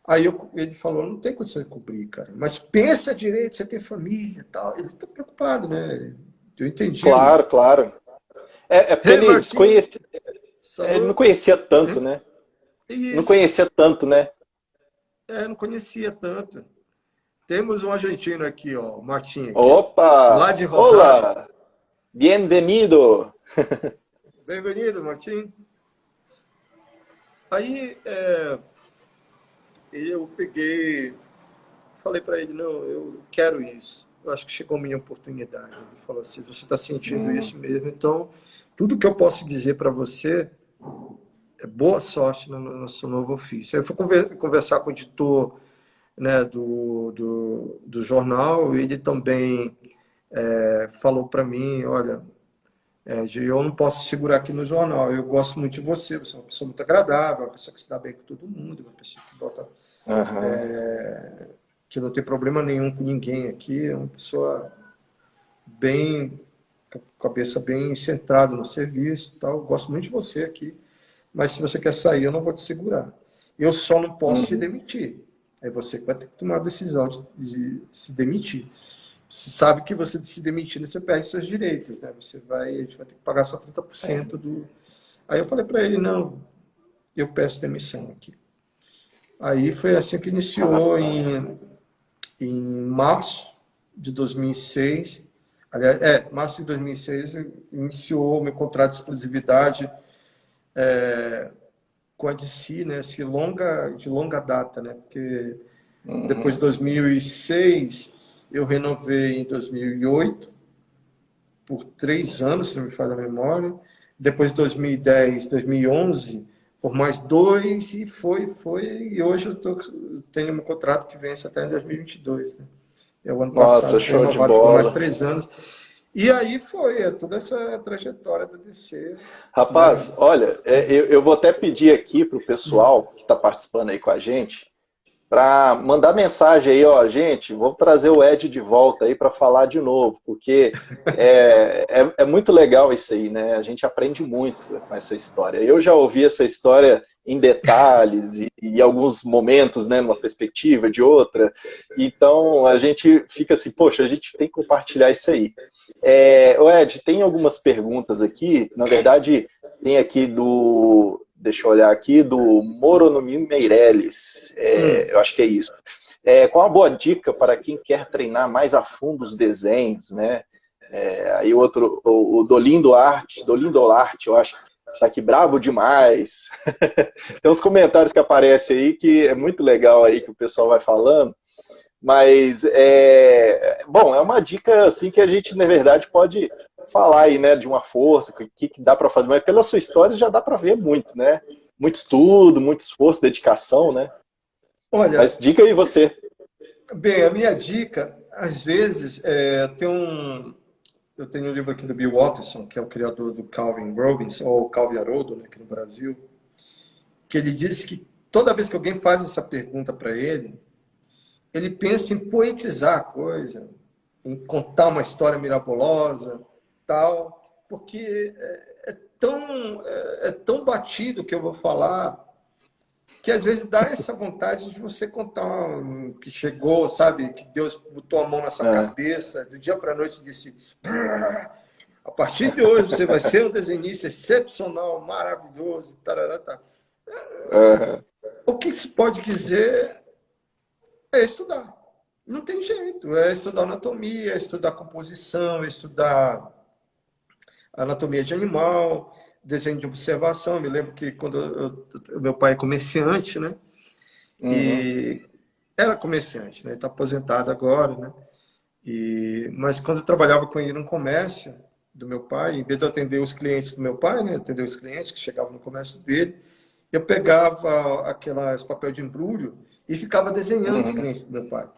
Aí ele falou, não tem condição de cobrir, cara. Mas pensa direito, você tem família e tal. Ele está preocupado, né? Eu entendi. Claro. Porque ele desconhecia. Ele não conhecia tanto, né? Isso. Não conhecia tanto, né? Não conhecia tanto. Temos um argentino aqui, ó, Martim. Aqui, Opa! lá de Rosário. Olá! Bem-vindo! Bem-vindo, Martim. Aí, eu falei para ele, não, eu quero isso. Eu acho que chegou a minha oportunidade. Ele falou assim, você está sentindo isso mesmo, então tudo que eu posso dizer para você é boa sorte no seu novo ofício. Aí eu fui conversar com o editor, né, do jornal, e ele também falou para mim, olha, eu não posso segurar aqui no jornal, eu gosto muito de você, você é uma pessoa muito agradável, uma pessoa que se dá bem com todo mundo, uma pessoa que bota... que não tem problema nenhum com ninguém aqui, é uma pessoa bem, com a cabeça bem centrada no serviço, tal. Eu gosto muito de você aqui, mas se você quer sair, eu não vou te segurar. Eu só não posso te demitir. É você que vai ter que tomar a decisão de se demitir. Você sabe que você se demitindo, você perde seus direitos, né? A gente vai ter que pagar só 30% do... Aí eu falei para ele, não, eu peço demissão aqui. Aí foi assim que iniciou em março de 2006, aliás, março de 2006, iniciou meu contrato de exclusividade com a DC, né, de longa data, né, porque depois de 2006, eu renovei em 2008, por 3 anos, se não me falha a memória, depois de 2010, 2011, por mais 2, e e hoje eu tenho um contrato que vence até em 2022, né? O ano passado foi renovado por mais 3 anos. E aí foi toda essa trajetória da DC. Rapaz, né? Olha, eu vou até pedir aqui para o pessoal que está participando aí com a gente, para mandar mensagem aí, ó, gente, vou trazer o Ed de volta aí para falar de novo, porque é muito legal isso aí, né? A gente aprende muito com essa história. Eu já ouvi essa história em detalhes e alguns momentos, né, numa perspectiva de outra, então a gente fica assim, poxa, a gente tem que compartilhar isso aí. Ed, tem algumas perguntas aqui, na verdade, tem aqui deixa eu olhar aqui, do Moronomi Meirelles, eu acho que é isso. Qual uma boa dica para quem quer treinar mais a fundo os desenhos, né? Aí o Dolindo Arte, eu acho, tá aqui bravo demais. Tem uns comentários que aparecem aí que é muito legal aí que o pessoal vai falando, mas bom, é uma dica assim que a gente, na verdade, pode falar aí, né, de uma força, o que dá para fazer, mas pela sua história já dá para ver muito, né? Muito estudo, muito esforço, dedicação, né? Olha, mas dica aí você. Bem, a minha dica, às vezes, eu tenho um livro aqui do Bill Watterson, que é o criador do Calvin Robbins, ou Calvin Haroldo, né, aqui no Brasil, que ele diz que toda vez que alguém faz essa pergunta para ele pensa em poetizar a coisa, em contar uma história miraculosa, tal, porque é tão batido que eu vou falar que às vezes dá essa vontade de você contar que chegou, sabe, que Deus botou a mão na sua cabeça, do dia para a noite disse, a partir de hoje você vai ser um desenhista excepcional, maravilhoso, tarará, tá. O que se pode dizer é estudar. Não tem jeito, é estudar anatomia, é estudar composição, é estudar anatomia de animal, desenho de observação. Eu me lembro que quando meu pai é comerciante, né? E era comerciante, né? Está aposentado agora, né? Mas quando eu trabalhava com ele no comércio do meu pai, em vez de eu atender os clientes do meu pai, né? Atender os clientes que chegavam no comércio dele, eu pegava aqueles papel de embrulho e ficava desenhando os clientes do meu pai,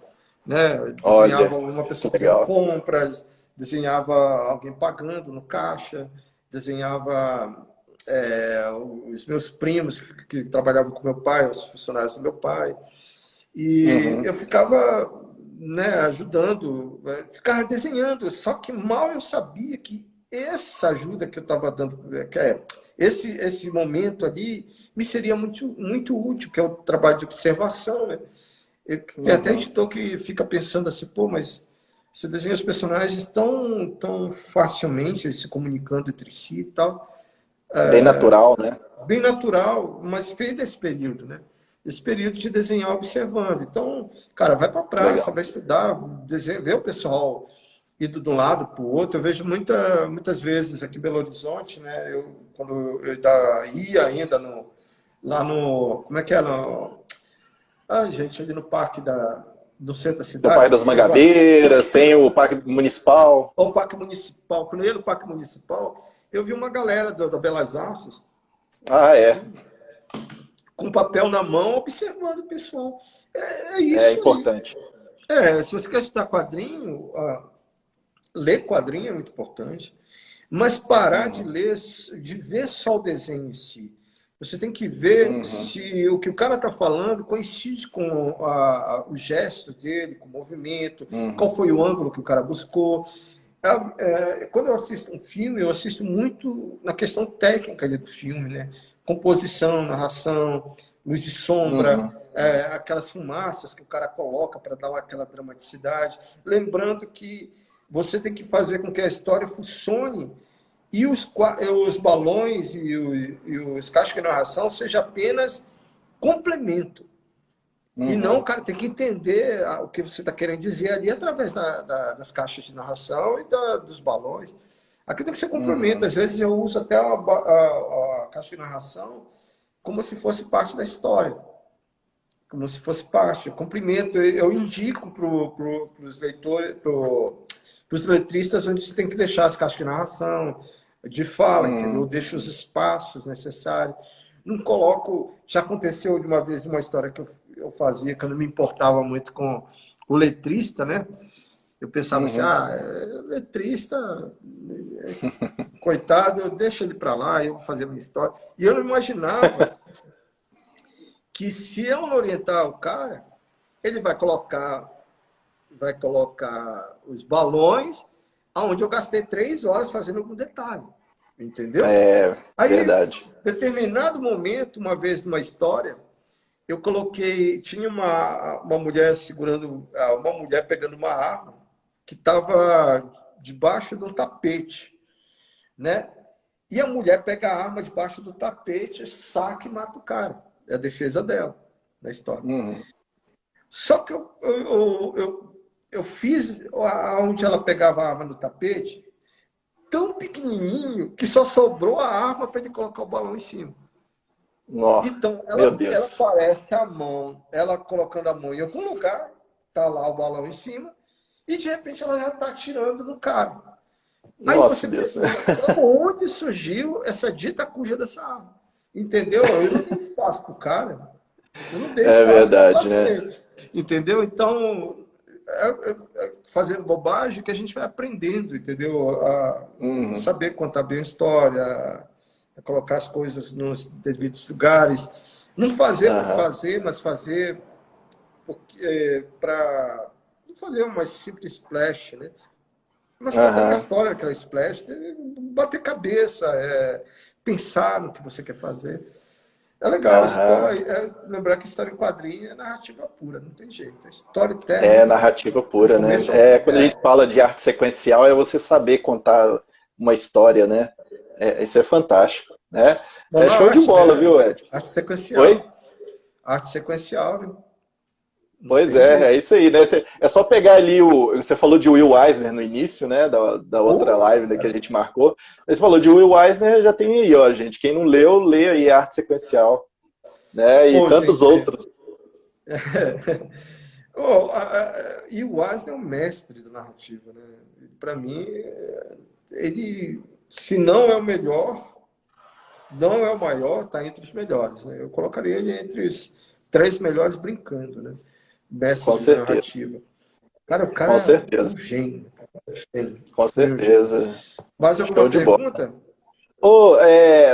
né? Desenhava uma pessoa fazendo compras, desenhava alguém pagando no caixa, desenhava os meus primos que trabalhavam com meu pai, os funcionários do meu pai, e eu ficava, né, ajudando, ficava desenhando, só que mal eu sabia que essa ajuda que eu estava dando, esse momento ali, me seria muito, muito útil, que é o trabalho de observação, né? Tem até editor que fica pensando assim, pô, mas você desenha os personagens tão facilmente, eles se comunicando entre si e tal. Bem natural, né? Bem natural, mas fez desse período, né? esse período de desenhar observando. Então, cara, vai para a praça, vai estudar, desenha, vê o pessoal indo de um lado para o outro. Eu vejo muitas vezes aqui em Belo Horizonte, né? Quando eu ia ainda lá no... Como é que é? Gente, ali no parque do centro da cidade. No Parque das Mangabeiras, tem o Parque Municipal. O Parque Municipal. Quando eu ia no Parque Municipal, eu vi uma galera da Belas Artes. Com papel na mão, observando o pessoal. É isso. É importante. Se você quer estudar quadrinho, ler quadrinho é muito importante. Mas parar de ver só o desenho em si. Você tem que ver se o que o cara está falando coincide com o gesto dele, com o movimento, qual foi o ângulo que o cara buscou. Quando eu assisto um filme, eu assisto muito na questão técnica do filme, né? Composição, narração, luz e sombra, aquelas fumaças que o cara coloca para dar aquela dramaticidade. Lembrando que você tem que fazer com que a história funcione e os balões e os caixas de narração seja apenas complemento. E não, o cara tem que entender o que você está querendo dizer ali através das caixas de narração e dos balões. Aqui tem que ser complemento. Às vezes eu uso até a caixa de narração como se fosse parte da história. Como se fosse parte. Complemento. Eu indico para os leitores, para os letristas, onde tem que deixar as caixas de narração, de fala, entendeu? Eu deixo os espaços necessários. Não coloco... Já aconteceu de uma vez uma história que eu fazia, que eu não me importava muito com o letrista, né? Eu pensava assim, letrista, coitado, deixa ele para lá, eu vou fazer a minha história. E eu não imaginava que se eu não orientar o cara, ele vai colocar os balões onde eu gastei 3 horas fazendo algum detalhe. Entendeu? Aí, verdade. Em determinado momento, uma vez numa história, eu coloquei... Tinha uma mulher segurando... Uma mulher pegando uma arma que estava debaixo de um tapete, né? E a mulher pega a arma debaixo do tapete, saca e mata o cara. É a defesa dela, na história. Só que eu fiz onde ela pegava a arma no tapete tão pequenininho que só sobrou a arma para ele colocar o balão em cima. Nossa, então, ela parece a mão, ela colocando a mão em algum lugar, tá lá o balão em cima, e de repente ela já está atirando no cara. Aí você pergunta, onde surgiu essa dita cuja dessa arma? Entendeu? Eu não tenho espaço para o cara. Eu não tenho espaço para ele. Entendeu? Então, fazendo bobagem que a gente vai aprendendo, entendeu? A saber contar bem a história, a colocar as coisas nos devidos lugares. Não fazer por fazer, mas fazer para não fazer uma simples splash, né? Mas contar uma história, aquela splash, bater cabeça, pensar no que você quer fazer. É legal, lembrar que história em quadrinho é narrativa pura, não tem jeito. É narrativa pura, né? Quando a gente fala de arte sequencial, é você saber contar uma história, né? Isso é fantástico, né? Show de bola, viu, Ed? Arte sequencial. Oi? Arte sequencial, viu? Pois é isso aí, né? É só pegar ali você falou de Will Eisner no início, né? Da outra live, né, que a gente marcou. Você falou de Will Eisner, já tem aí, ó, gente. Quem não leu, lê aí Arte Sequencial, né? E tantos outros. E o Eisner é um mestre da narrativa, né? Para mim, ele, se não é o melhor, não é o maior, está entre os melhores, né? Eu colocaria ele entre os 3 melhores brincando, né? Mestre de narrativa. Cara, o cara é um gênio. Com certeza. Mais alguma pergunta?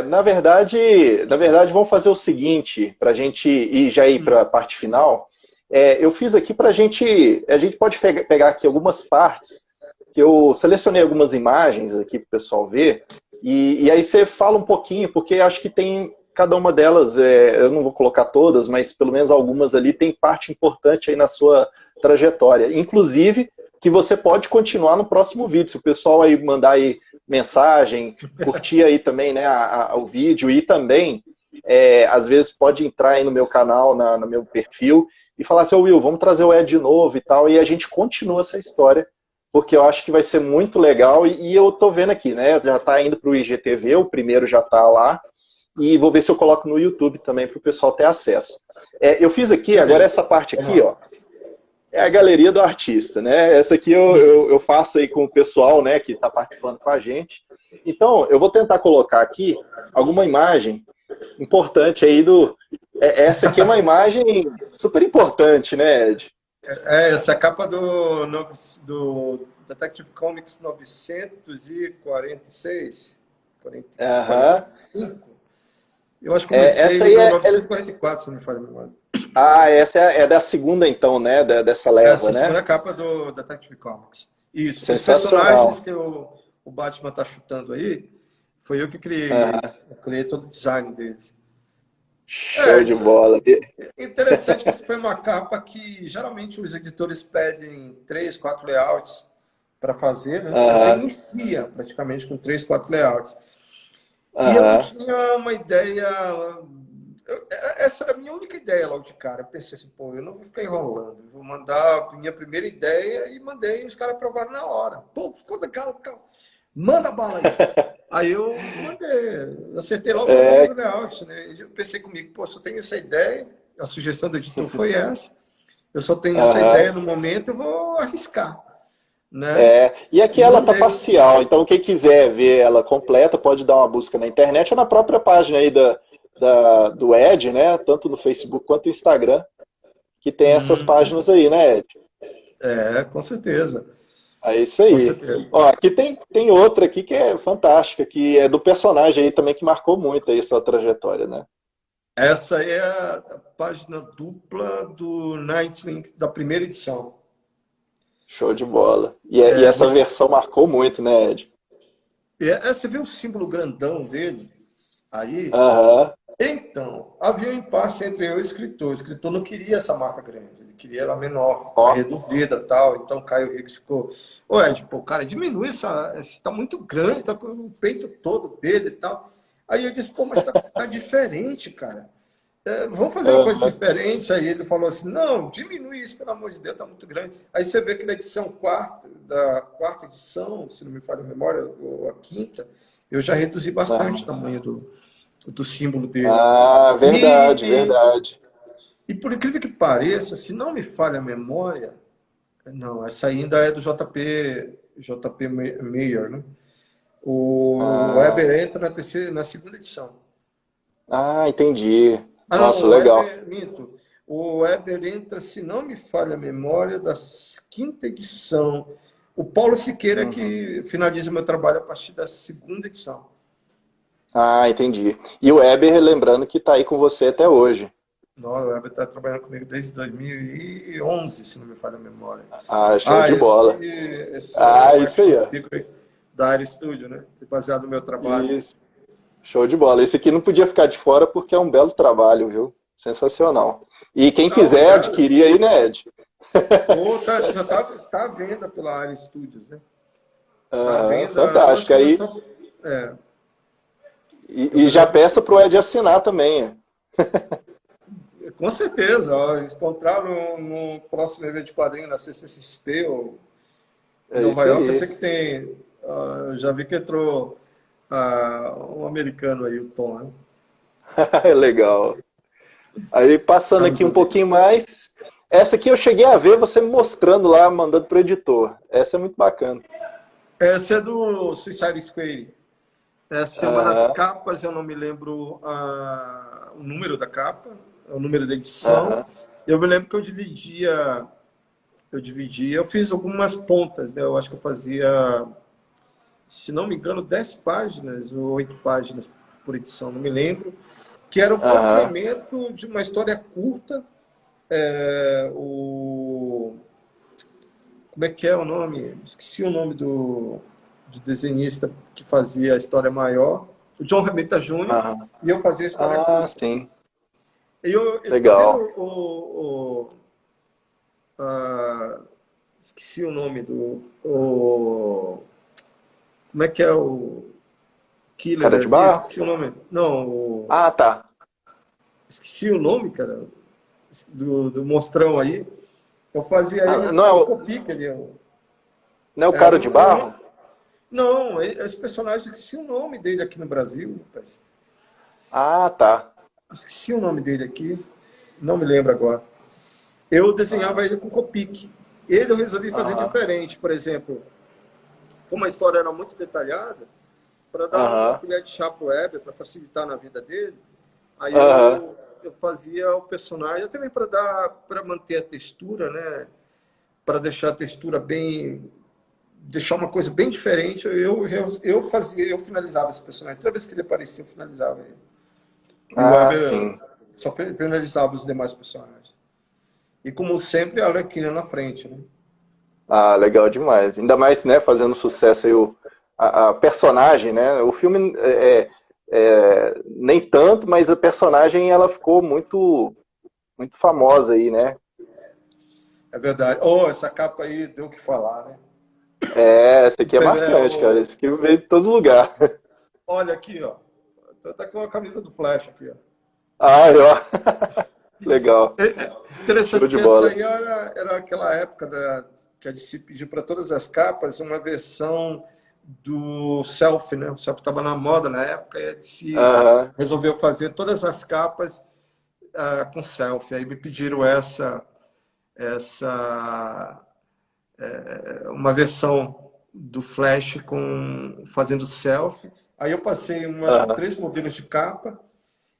Na verdade, vamos fazer o seguinte, para a gente já ir para a parte final. Eu fiz aqui para a gente pode pegar aqui algumas partes, que eu selecionei algumas imagens aqui para o pessoal ver, e aí você fala um pouquinho, porque acho que tem... Cada uma delas, eu não vou colocar todas, mas pelo menos algumas ali tem parte importante aí na sua trajetória. Inclusive, que você pode continuar no próximo vídeo. Se o pessoal aí mandar aí mensagem, curtir aí também, né, o vídeo, e também às vezes pode entrar aí no meu canal, no meu perfil, e falar assim, Will, vamos trazer o Ed de novo e tal, e a gente continua essa história, porque eu acho que vai ser muito legal, e eu tô vendo aqui, né, já tá indo pro IGTV, o primeiro já tá lá, e vou ver se eu coloco no YouTube também para o pessoal ter acesso. Eu fiz aqui, agora essa parte aqui, ó, é a galeria do artista, né? Essa aqui eu faço aí com o pessoal, né, que está participando com a gente. Então, eu vou tentar colocar aqui alguma imagem importante aí essa aqui é uma imagem super importante, né, Ed? Essa é a capa do Detective Comics 946, 45. Eu acho que comecei essa aí em 1944, se não me falha a memória. Essa é da segunda, então, né? Dessa leva, essa é a né? segunda capa do Detective Comics. Isso. Os Sensacional. personagens que o Batman tá chutando aí, foi eu que criei eles. Eu criei todo o design deles. Show de bola. Interessante que essa foi uma capa que geralmente os editores pedem 3, 4 layouts para fazer, né? Você inicia praticamente com 3, 4 layouts. E eu não tinha uma ideia. Essa era a minha única ideia logo de cara. Eu pensei assim, pô, eu não vou ficar enrolando. Eu vou mandar a minha primeira ideia e mandei, os caras aprovaram na hora. Pô, ficou legal, manda bala aí. Aí eu mandei, acertei logo o primeiro layout, né? Eu pensei comigo, pô, só tenho essa ideia, a sugestão do editor foi essa, eu só tenho essa ideia no momento, eu vou arriscar. Né? E aqui ela tá parcial, então quem quiser ver ela completa pode dar uma busca na internet ou na própria página aí do Ed, né? Tanto no Facebook quanto no Instagram, que tem essas páginas aí, né, Ed? Com certeza. É isso aí. Ó, aqui tem outra aqui que é fantástica, que é do personagem aí também que marcou muito aí sua trajetória, né? Essa é a página dupla do Nightwing da primeira edição. Show de bola. E essa versão marcou muito, né, Ed? Você vê o símbolo grandão dele aí? Então, havia um impasse entre eu e o escritor. O escritor não queria essa marca grande, ele queria ela menor, reduzida e tal. Então, Caio Higgs ficou... Ô, Ed, pô, cara, diminui tá muito grande, tá com o peito todo dele e tal. Aí eu disse, pô, mas tá diferente, cara. Vamos fazer uma coisa diferente. Aí ele falou assim, não, diminui isso, pelo amor de Deus, tá muito grande. Aí você vê que na edição da quarta edição, se não me falha a memória, ou a quinta, eu já reduzi bastante o tamanho do símbolo dele. Verdade. E por incrível que pareça, se não me falha a memória, não, essa ainda é do JP Mayer, né? O Weber entra na segunda edição. Entendi. Nossa, legal. O Weber entra, se não me falha a memória, da quinta edição. O Paulo Siqueira que finaliza meu trabalho a partir da segunda edição. Entendi. E o Weber, lembrando que está aí com você até hoje. Não, o Weber está trabalhando comigo desde 2011, se não me falha a memória. Show de bola. Esse isso aí, ó. Da Aero Studio, né? Baseado no meu trabalho. Isso. Show de bola. Esse aqui não podia ficar de fora porque é um belo trabalho, viu? Sensacional. E quem quiser adquirir aí, né, Ed? Já tá à venda pela Aero Studios, né? Tá à venda. Fantástico. Aí... E já peça para o Ed assinar também. Com certeza. Eles encontraram no próximo evento de quadrinho na CCXP ou em Nova York. Eu sei que tem... já vi que entrou um americano aí, o Tom, né? Legal. Aí passando aqui um pouquinho mais... Essa aqui eu cheguei a ver você me mostrando lá, mandando para o editor. Essa é muito bacana. Essa é do Suicide Squad. Essa é uma das capas, eu não me lembro o número da capa, o número da edição. Eu me lembro que eu fiz algumas pontas, né? Eu acho que eu fazia, se não me engano, 10 páginas ou 8 páginas por edição, não me lembro, que era o complemento de uma história curta. Como é que é o nome? Esqueci o nome do desenhista que fazia a história maior, o John Romita Jr., e eu fazia a história curta. Sim. Legal. Esqueci o nome como é que é o Killer? Cara de Barro? Esqueci o nome. Não. Tá. esqueci o nome, cara, do monstrão aí. Eu fazia ele não é o Copic ali. Não é o Cara de Barro? Não, esse personagem, esqueci o nome dele aqui no Brasil, rapaz. Ah, tá. Esqueci o nome dele aqui, não me lembro agora. Eu desenhava ele com Copic. Ele eu resolvi fazer diferente, por exemplo, como a história era muito detalhada, para dar uma colher de chá pro Weber, para facilitar na vida dele, aí eu fazia o personagem, também para manter a textura, né? Para deixar a textura deixar uma coisa bem diferente, eu finalizava esse personagem. Toda vez que ele aparecia, eu finalizava ele. E o Weber sim. só finalizava os demais personagens. E como sempre, a Arlequina na frente, né? Ah, legal demais. Ainda mais, né, fazendo sucesso aí a personagem, né? O filme nem tanto, mas a personagem ela ficou muito famosa aí, né? É verdade. Essa capa aí deu o que falar, né? Essa aqui é marcante, cara. Esse aqui veio de todo lugar. Olha aqui, ó. Tá com a camisa do Flash aqui, ó. Ó. Legal. Interessante, porque essa aí era aquela época que a DC pediu para todas as capas uma versão do selfie, né? O selfie estava na moda na época e a DC resolveu fazer todas as capas com selfie. Aí me pediram uma versão do Flash fazendo selfie. Aí eu passei umas 3 modelos de capa.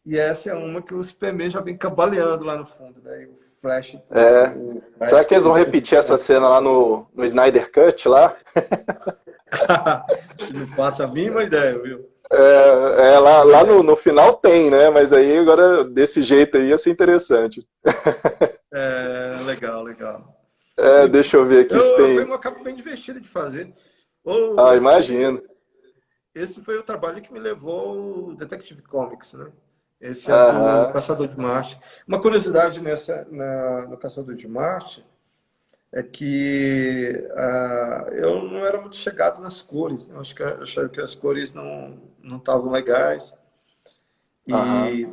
E essa é uma que o Superman já vem cambaleando lá no fundo, né? E o Flash... Será que eles vão repetir essa cena lá no Snyder Cut, lá? Não faço a mínima ideia, viu? Lá no final tem, né? Mas aí agora, desse jeito aí, ia ser interessante. Legal. Deixa eu ver aqui se tem... Foi uma capa bem divertida de fazer. Imagino. Esse foi o trabalho que me levou ao Detective Comics, né? Esse é do Caçador de Marte. Uma curiosidade no Caçador de Marte é que eu não era muito chegado nas cores. Né? Eu achava que as cores não estavam legais. E aí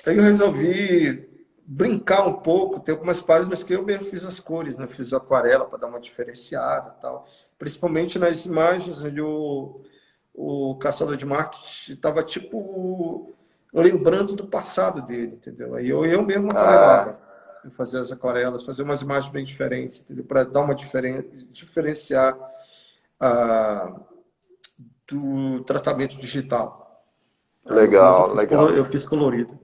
eu resolvi brincar um pouco. Tem algumas páginas que eu mesmo fiz as cores, né? Fiz aquarela para dar uma diferenciada, tal. Principalmente nas imagens onde o Caçador de Marte estava tipo lembrando do passado dele, entendeu? Aí eu mesmo aquarelava, fazer as aquarelas, fazer umas imagens bem diferentes, entendeu? Para dar uma diferenciar do tratamento digital. Legal. Eu fiz colorido.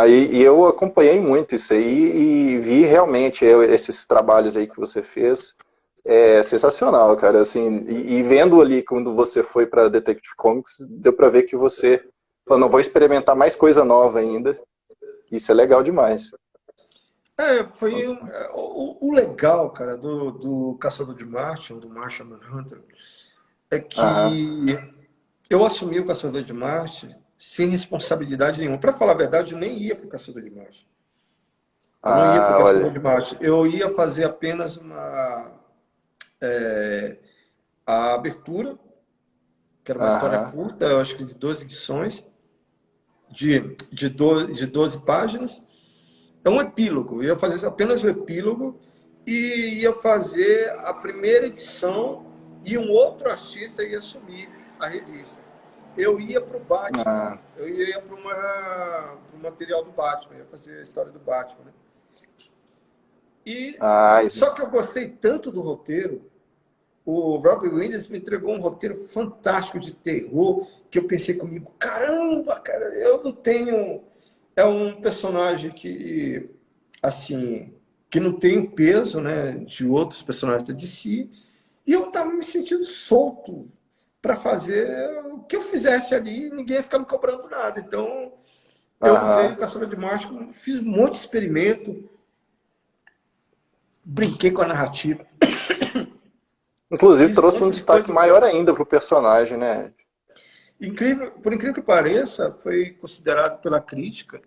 E eu acompanhei muito isso aí e vi realmente esses trabalhos aí que você fez. É sensacional, cara. Assim, e vendo ali quando você foi para Detective Comics, deu para ver que você falou, não, vou experimentar mais coisa nova ainda. Isso é legal demais. Foi o legal, cara, do Caçador de Marte, do Martian Manhunter, é que eu assumi o Caçador de Marte sem responsabilidade nenhuma. Para falar a verdade, eu nem ia para o Caçador de Marte. Eu não ia para o Caçador de Marte. Eu ia fazer apenas a abertura, que era uma história curta, eu acho que de 12 edições, de 12 páginas. É um epílogo. Eu ia fazer apenas o epílogo e ia fazer a primeira edição e um outro artista ia assumir a revista. Eu ia para o Batman, eu ia para o material do Batman, eu ia fazer a história do Batman. Né? Só que eu gostei tanto do roteiro. O Robbie Williams me entregou um roteiro fantástico de terror, que eu pensei comigo, caramba, cara, eu não tenho... É um personagem que, assim, que não tem o peso, né, de outros personagens da DC, e eu estava me sentindo solto para fazer o que eu fizesse ali, e ninguém ia ficar me cobrando nada. Então, eu usei o Caçador de Marte, fiz um monte de experimento, brinquei com a narrativa. Inclusive, trouxe um destaque maior ainda para o personagem, né? Por incrível que pareça, foi considerado pela crítica,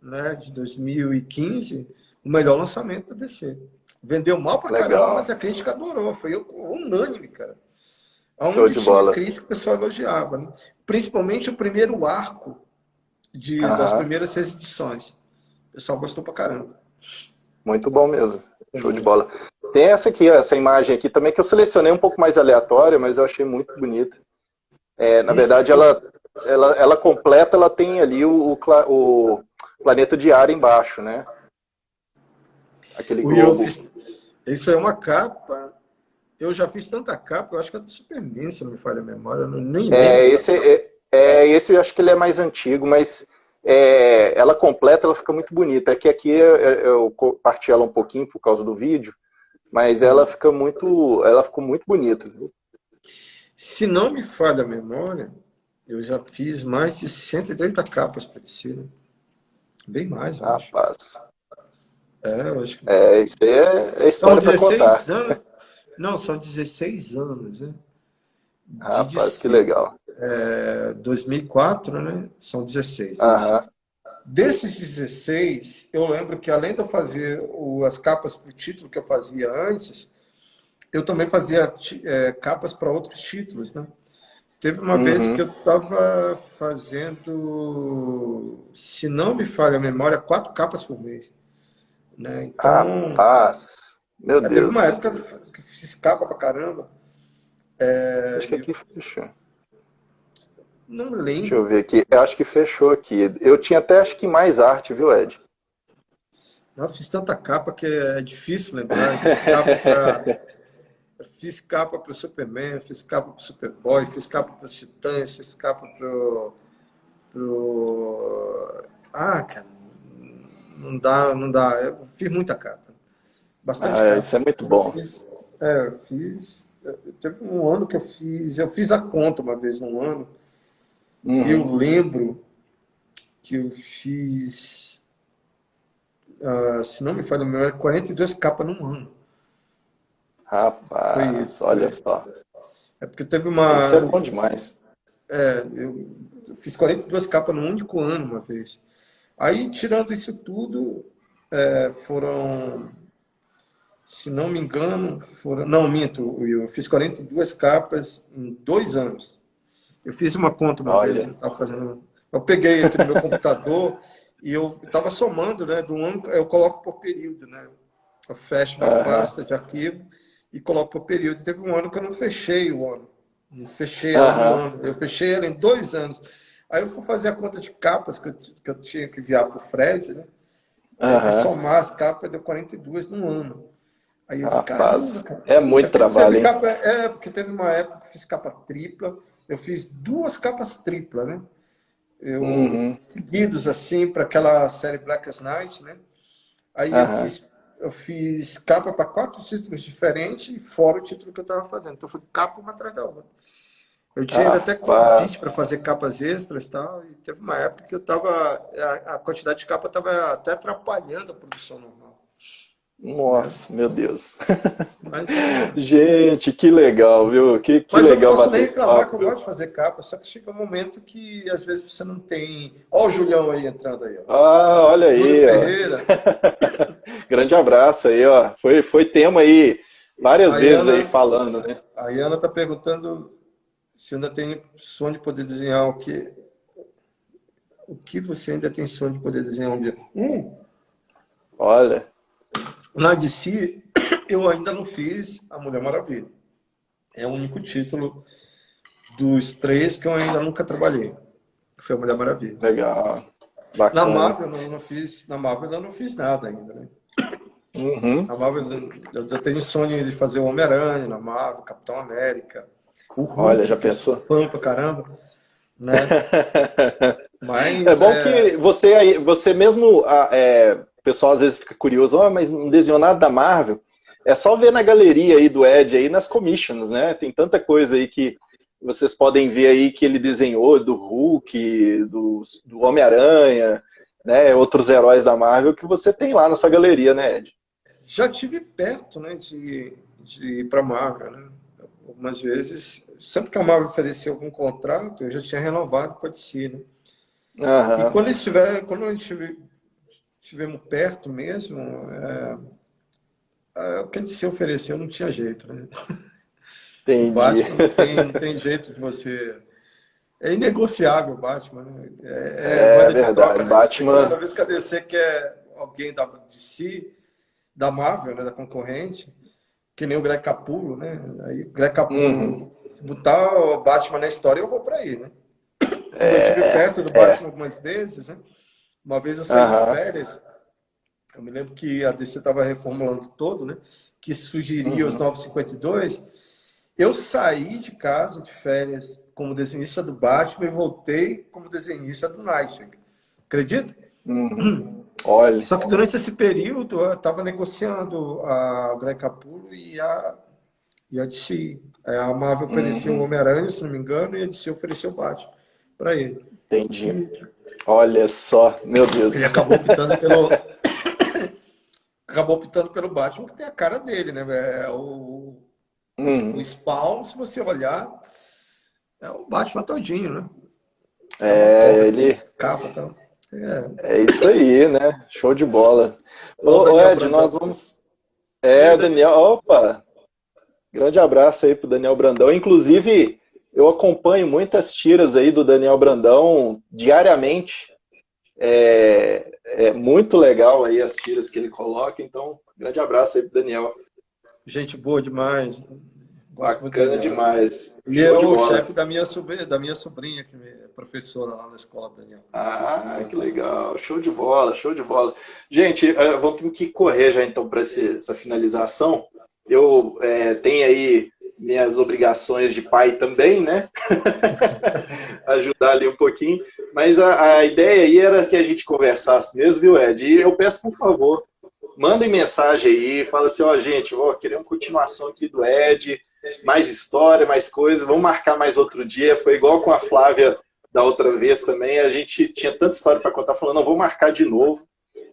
né, de 2015 o melhor lançamento da DC. Vendeu mal pra caramba, mas a crítica adorou. Foi unânime, cara. Aonde tinha crítica, o pessoal elogiava. Né? Principalmente o primeiro arco das primeiras 6 edições. O pessoal gostou pra caramba. Muito bom mesmo. Show de bola. Tem essa aqui, essa imagem aqui também, que eu selecionei um pouco mais aleatória, mas eu achei muito bonita. Na verdade, ela completa, ela tem ali o planeta de ar embaixo, né? Aquele globo. Isso é uma capa. Eu já fiz tanta capa, eu acho que é do Superman, se não me falha a memória. Eu nem lembro. Esse eu acho que ele é mais antigo, mas ela completa, ela fica muito bonita. É que aqui eu parti ela um pouquinho por causa do vídeo, mas ela ficou muito bonita. Se não me falha a memória, eu já fiz mais de 130 capas para esse, né? Bem mais, eu acho. Rapaz. Eu acho que... isso aí é história para contar. Anos. Não, são 16 anos, né? Rapaz, que legal. 2004, né? São 16. Uhum. Desses 16, eu lembro que além de eu fazer as capas para o título que eu fazia antes, eu também fazia capas para outros títulos, né? Teve uma vez que eu estava fazendo, se não me falha a memória, 4 capas por mês. Né? Então, rapaz, meu Deus. Teve uma época que fiz capa pra caramba. Acho que aqui fechou. Não lembro. Deixa eu ver aqui. Eu acho que fechou aqui. Eu tinha até, acho que mais arte, viu, Ed? Não, fiz tanta capa que é difícil lembrar. Eu fiz capa para o Superman, fiz capa para o Superboy, fiz capa para os Titãs, fiz capa cara, não dá. Eu fiz muita capa. Bastante capa. Isso é muito bom. Eu fiz. Teve um ano que eu fiz a conta uma vez num ano. Eu lembro que eu fiz, se não me falha a memória, 42 capas num ano. Rapaz, olha só. É porque teve uma... Isso é bom demais. Eu fiz 42 capas num único ano uma vez. Aí, tirando isso tudo, foram... Se não me engano, não, minto, eu fiz 42 capas em 2 anos. Eu fiz uma conta uma vez, eu peguei aqui no meu computador e eu estava somando, né? Do ano, eu coloco por período, né? Eu fecho uma pasta de arquivo e coloco por período. Teve um ano que eu não fechei o ano. Não fechei ela no ano. Eu fechei ela em 2 anos. Aí eu fui fazer a conta de capas que eu tinha que enviar para o Fred, né? Eu fui somar as capas, deu 42 no ano. Aí eu disse, rapaz, cara, é muito trabalho, hein? Porque teve uma época que eu fiz capa tripla. Eu fiz 2 capas tripla, né? Seguidos, assim, para aquela série Black as Night, né? Aí eu fiz capa para 4 títulos diferentes, fora o título que eu estava fazendo. Então, foi capa uma atrás da outra. Eu tinha até convite para fazer capas extras e tal. E teve uma época que eu estava... A quantidade de capa estava até atrapalhando a produção normal. Nossa, meu Deus. Mas, gente, que legal, viu? Que mas legal. Eu não posso nem reclamar que eu gosto de fazer capa, só que chega um momento que às vezes você não tem... Olha o Julião aí entrando aí. Ó. Olha aí. Júlio Ferreira. Grande abraço aí, ó. Foi tema aí várias vezes aí falando, né? A Ana tá perguntando se ainda tem sonho de poder desenhar o que... O que você ainda tem sonho de poder desenhar um dia? Olha... Na DC, eu ainda não fiz a Mulher Maravilha. É o único título dos 3 que eu ainda nunca trabalhei. Foi a Mulher Maravilha. Legal. Bacana. Na Marvel eu não fiz nada ainda, né? Na Marvel eu tenho sonho de fazer o Homem-Aranha na Marvel, Capitão América. O Hulk, olha, já pensou? Fã pra caramba, né? Mas, é bom que você mesmo... o pessoal às vezes fica curioso, mas não desenhou nada da Marvel. É só ver na galeria aí do Ed, aí nas commissions, né? Tem tanta coisa aí que vocês podem ver aí que ele desenhou, do Hulk, do Homem-Aranha, né? Outros heróis da Marvel que você tem lá na sua galeria, né, Ed? Já tive perto, né, de ir para a Marvel, né? Algumas vezes, sempre que a Marvel oferecia algum contrato, eu já tinha renovado com a DC, né? E quando estivemos perto mesmo, o que a DC ofereceu não tinha jeito, né? Entendi. Não tem jeito de você é inegociável o Batman, né? É verdade, troca, né? Batman... Cada vez que a DC quer alguém da DC, da Marvel, né, da concorrente, que nem o Greg Capullo, né? Aí o Greg Capullo botar o Batman na história, eu vou para aí, né? Eu estive perto do Batman algumas vezes, né? Uma vez eu saí de férias, eu me lembro que a DC estava reformulando todo, né? Que surgiria os 952. Eu saí de casa de férias como desenhista do Batman e voltei como desenhista do Nightwing. Acredita? Olha. Só que durante esse período eu estava negociando o Greg Capullo e a DC. A Marvel ofereceu o Homem-Aranha, se não me engano, e a DC ofereceu o Batman para ele. Entendi. Olha só, meu Deus. Ele acabou optando pelo... acabou optando pelo Batman, que tem a cara dele, né? O Spawn, se você olhar, é o Batman todinho, né? Ele... Capa, tal. É isso aí, né? Show de bola. Ô, Ed, nós vamos... o Daniel... Opa! Grande abraço aí pro Daniel Brandão. Inclusive, eu acompanho muitas tiras aí do Daniel Brandão diariamente. É muito legal aí as tiras que ele coloca. Então, grande abraço aí pro Daniel. Gente boa demais. Bacana demais. E é o chefe da minha sobrinha, que é professora lá na escola, Daniel. Que legal. Show de bola, show de bola. Gente, vamos ter que correr já então para essa finalização. Eu tenho aí minhas obrigações de pai também, né? Ajudar ali um pouquinho. Mas a ideia aí era que a gente conversasse mesmo, viu, Ed? E eu peço, por favor, mandem mensagem aí, fala assim, gente, vou querer uma continuação aqui do Ed, mais história, mais coisa, vamos marcar mais outro dia. Foi igual com a Flávia da outra vez também, a gente tinha tanta história para contar, falando, não, vou marcar de novo.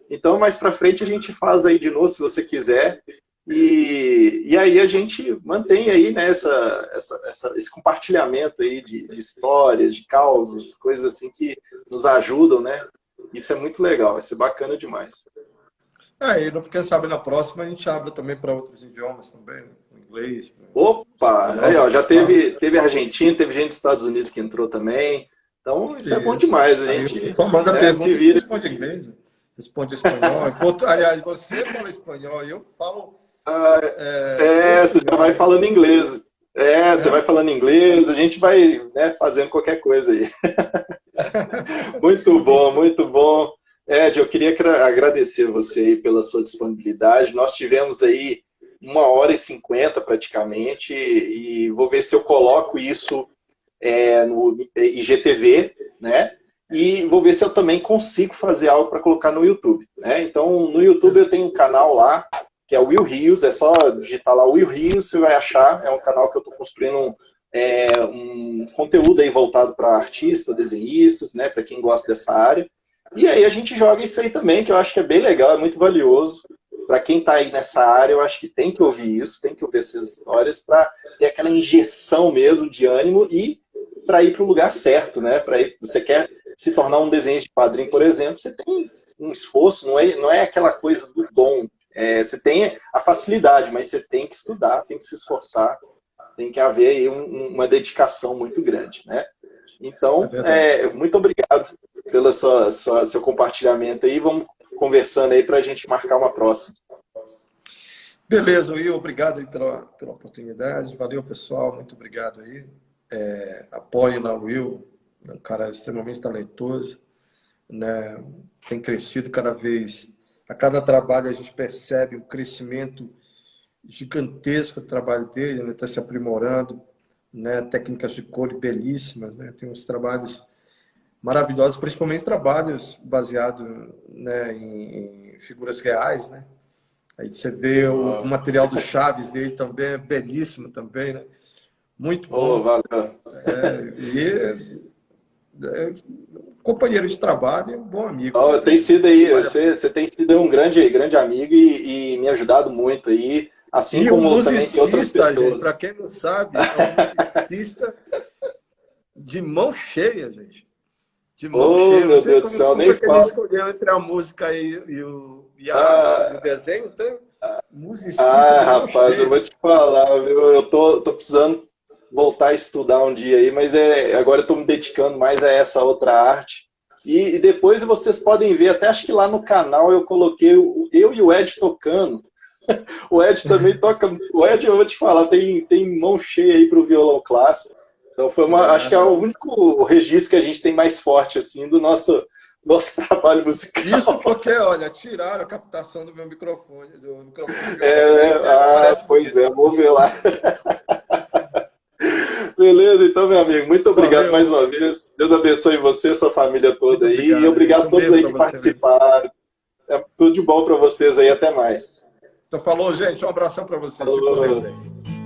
Então, mais para frente a gente faz aí de novo, se você quiser. E aí a gente mantém aí, né, esse compartilhamento aí de histórias, de causos, coisas assim que nos ajudam, né? Isso é muito legal, vai ser bacana demais. E quem sabe na próxima a gente abre também para outros idiomas também, né? Inglês. Opa! Aí, ó, já teve Argentina, teve gente dos Estados Unidos que entrou também. Então, isso é bom demais. A gente manda pergunta, se vira. Responde inglês, responde espanhol. Aliás, você fala espanhol e eu falo... você já vai falando inglês. Você vai falando inglês, a gente vai, né, fazendo qualquer coisa aí. Muito bom, muito bom. Ed, eu queria agradecer você aí pela sua disponibilidade. Nós tivemos aí 1h50 praticamente, e vou ver se eu coloco isso no IGTV, né? E vou ver se eu também consigo fazer algo para colocar no YouTube, né? Então, no YouTube eu tenho um canal lá, que é o Will Rios, é só digitar lá Will Rios, você vai achar, é um canal que eu estou construindo um conteúdo aí voltado para artistas, desenhistas, né? Para quem gosta dessa área. E aí a gente joga isso aí também, que eu acho que é bem legal, é muito valioso. Para quem está aí nessa área, eu acho que tem que ouvir isso, tem que ouvir essas histórias para ter aquela injeção mesmo de ânimo e para ir para o lugar certo, né? Você quer se tornar um desenhista de quadrinho, por exemplo, você tem um esforço, não é aquela coisa do dom. Você tem a facilidade, mas você tem que estudar, tem que se esforçar, tem que haver aí uma dedicação muito grande, né? Então, muito obrigado pelo seu compartilhamento aí. Vamos conversando aí para a gente marcar uma próxima. Beleza, Will. Obrigado aí pela oportunidade. Valeu, pessoal. Muito obrigado aí. Apoio na Will. É um cara extremamente talentoso, né? Tem crescido cada vez. A cada trabalho a gente percebe um crescimento gigantesco do trabalho dele, ele está se aprimorando, né? Técnicas de cor belíssimas, né? Tem uns trabalhos maravilhosos, principalmente trabalhos baseados, né, em figuras reais, né? Aí você vê o material do Chaves dele também, é belíssimo também, né? Muito bom. Valeu. Companheiro de trabalho, um bom amigo. Tem sido aí, você tem sido um grande amigo e me ajudado muito aí, assim como também tem outras pessoas. Para quem não sabe, é um musicista de mão cheia, gente. De mão cheia. Meu Deus do céu, nem fala. Ele escolheu entre a música e o desenho, então, musicista. Rapaz, eu vou te falar, viu? Eu tô precisando voltar a estudar um dia aí, mas agora eu estou me dedicando mais a essa outra arte. E depois vocês podem ver, até acho que lá no canal eu coloquei eu e o Ed tocando. O Ed também toca. O Ed, eu vou te falar, tem mão cheia aí para o violão clássico. Então acho que é o único registro que a gente tem mais forte assim do nosso trabalho musical. Isso porque, olha, tiraram a captação do meu microfone. O microfone pois é, vou ver lá. Beleza, então, meu amigo, muito obrigado mais uma vez. Deus abençoe você, sua família toda aí. E obrigado a todos aí que participaram. Tudo de bom para vocês aí, até mais. Então falou, gente, um abração para vocês. Fico com Deus aí.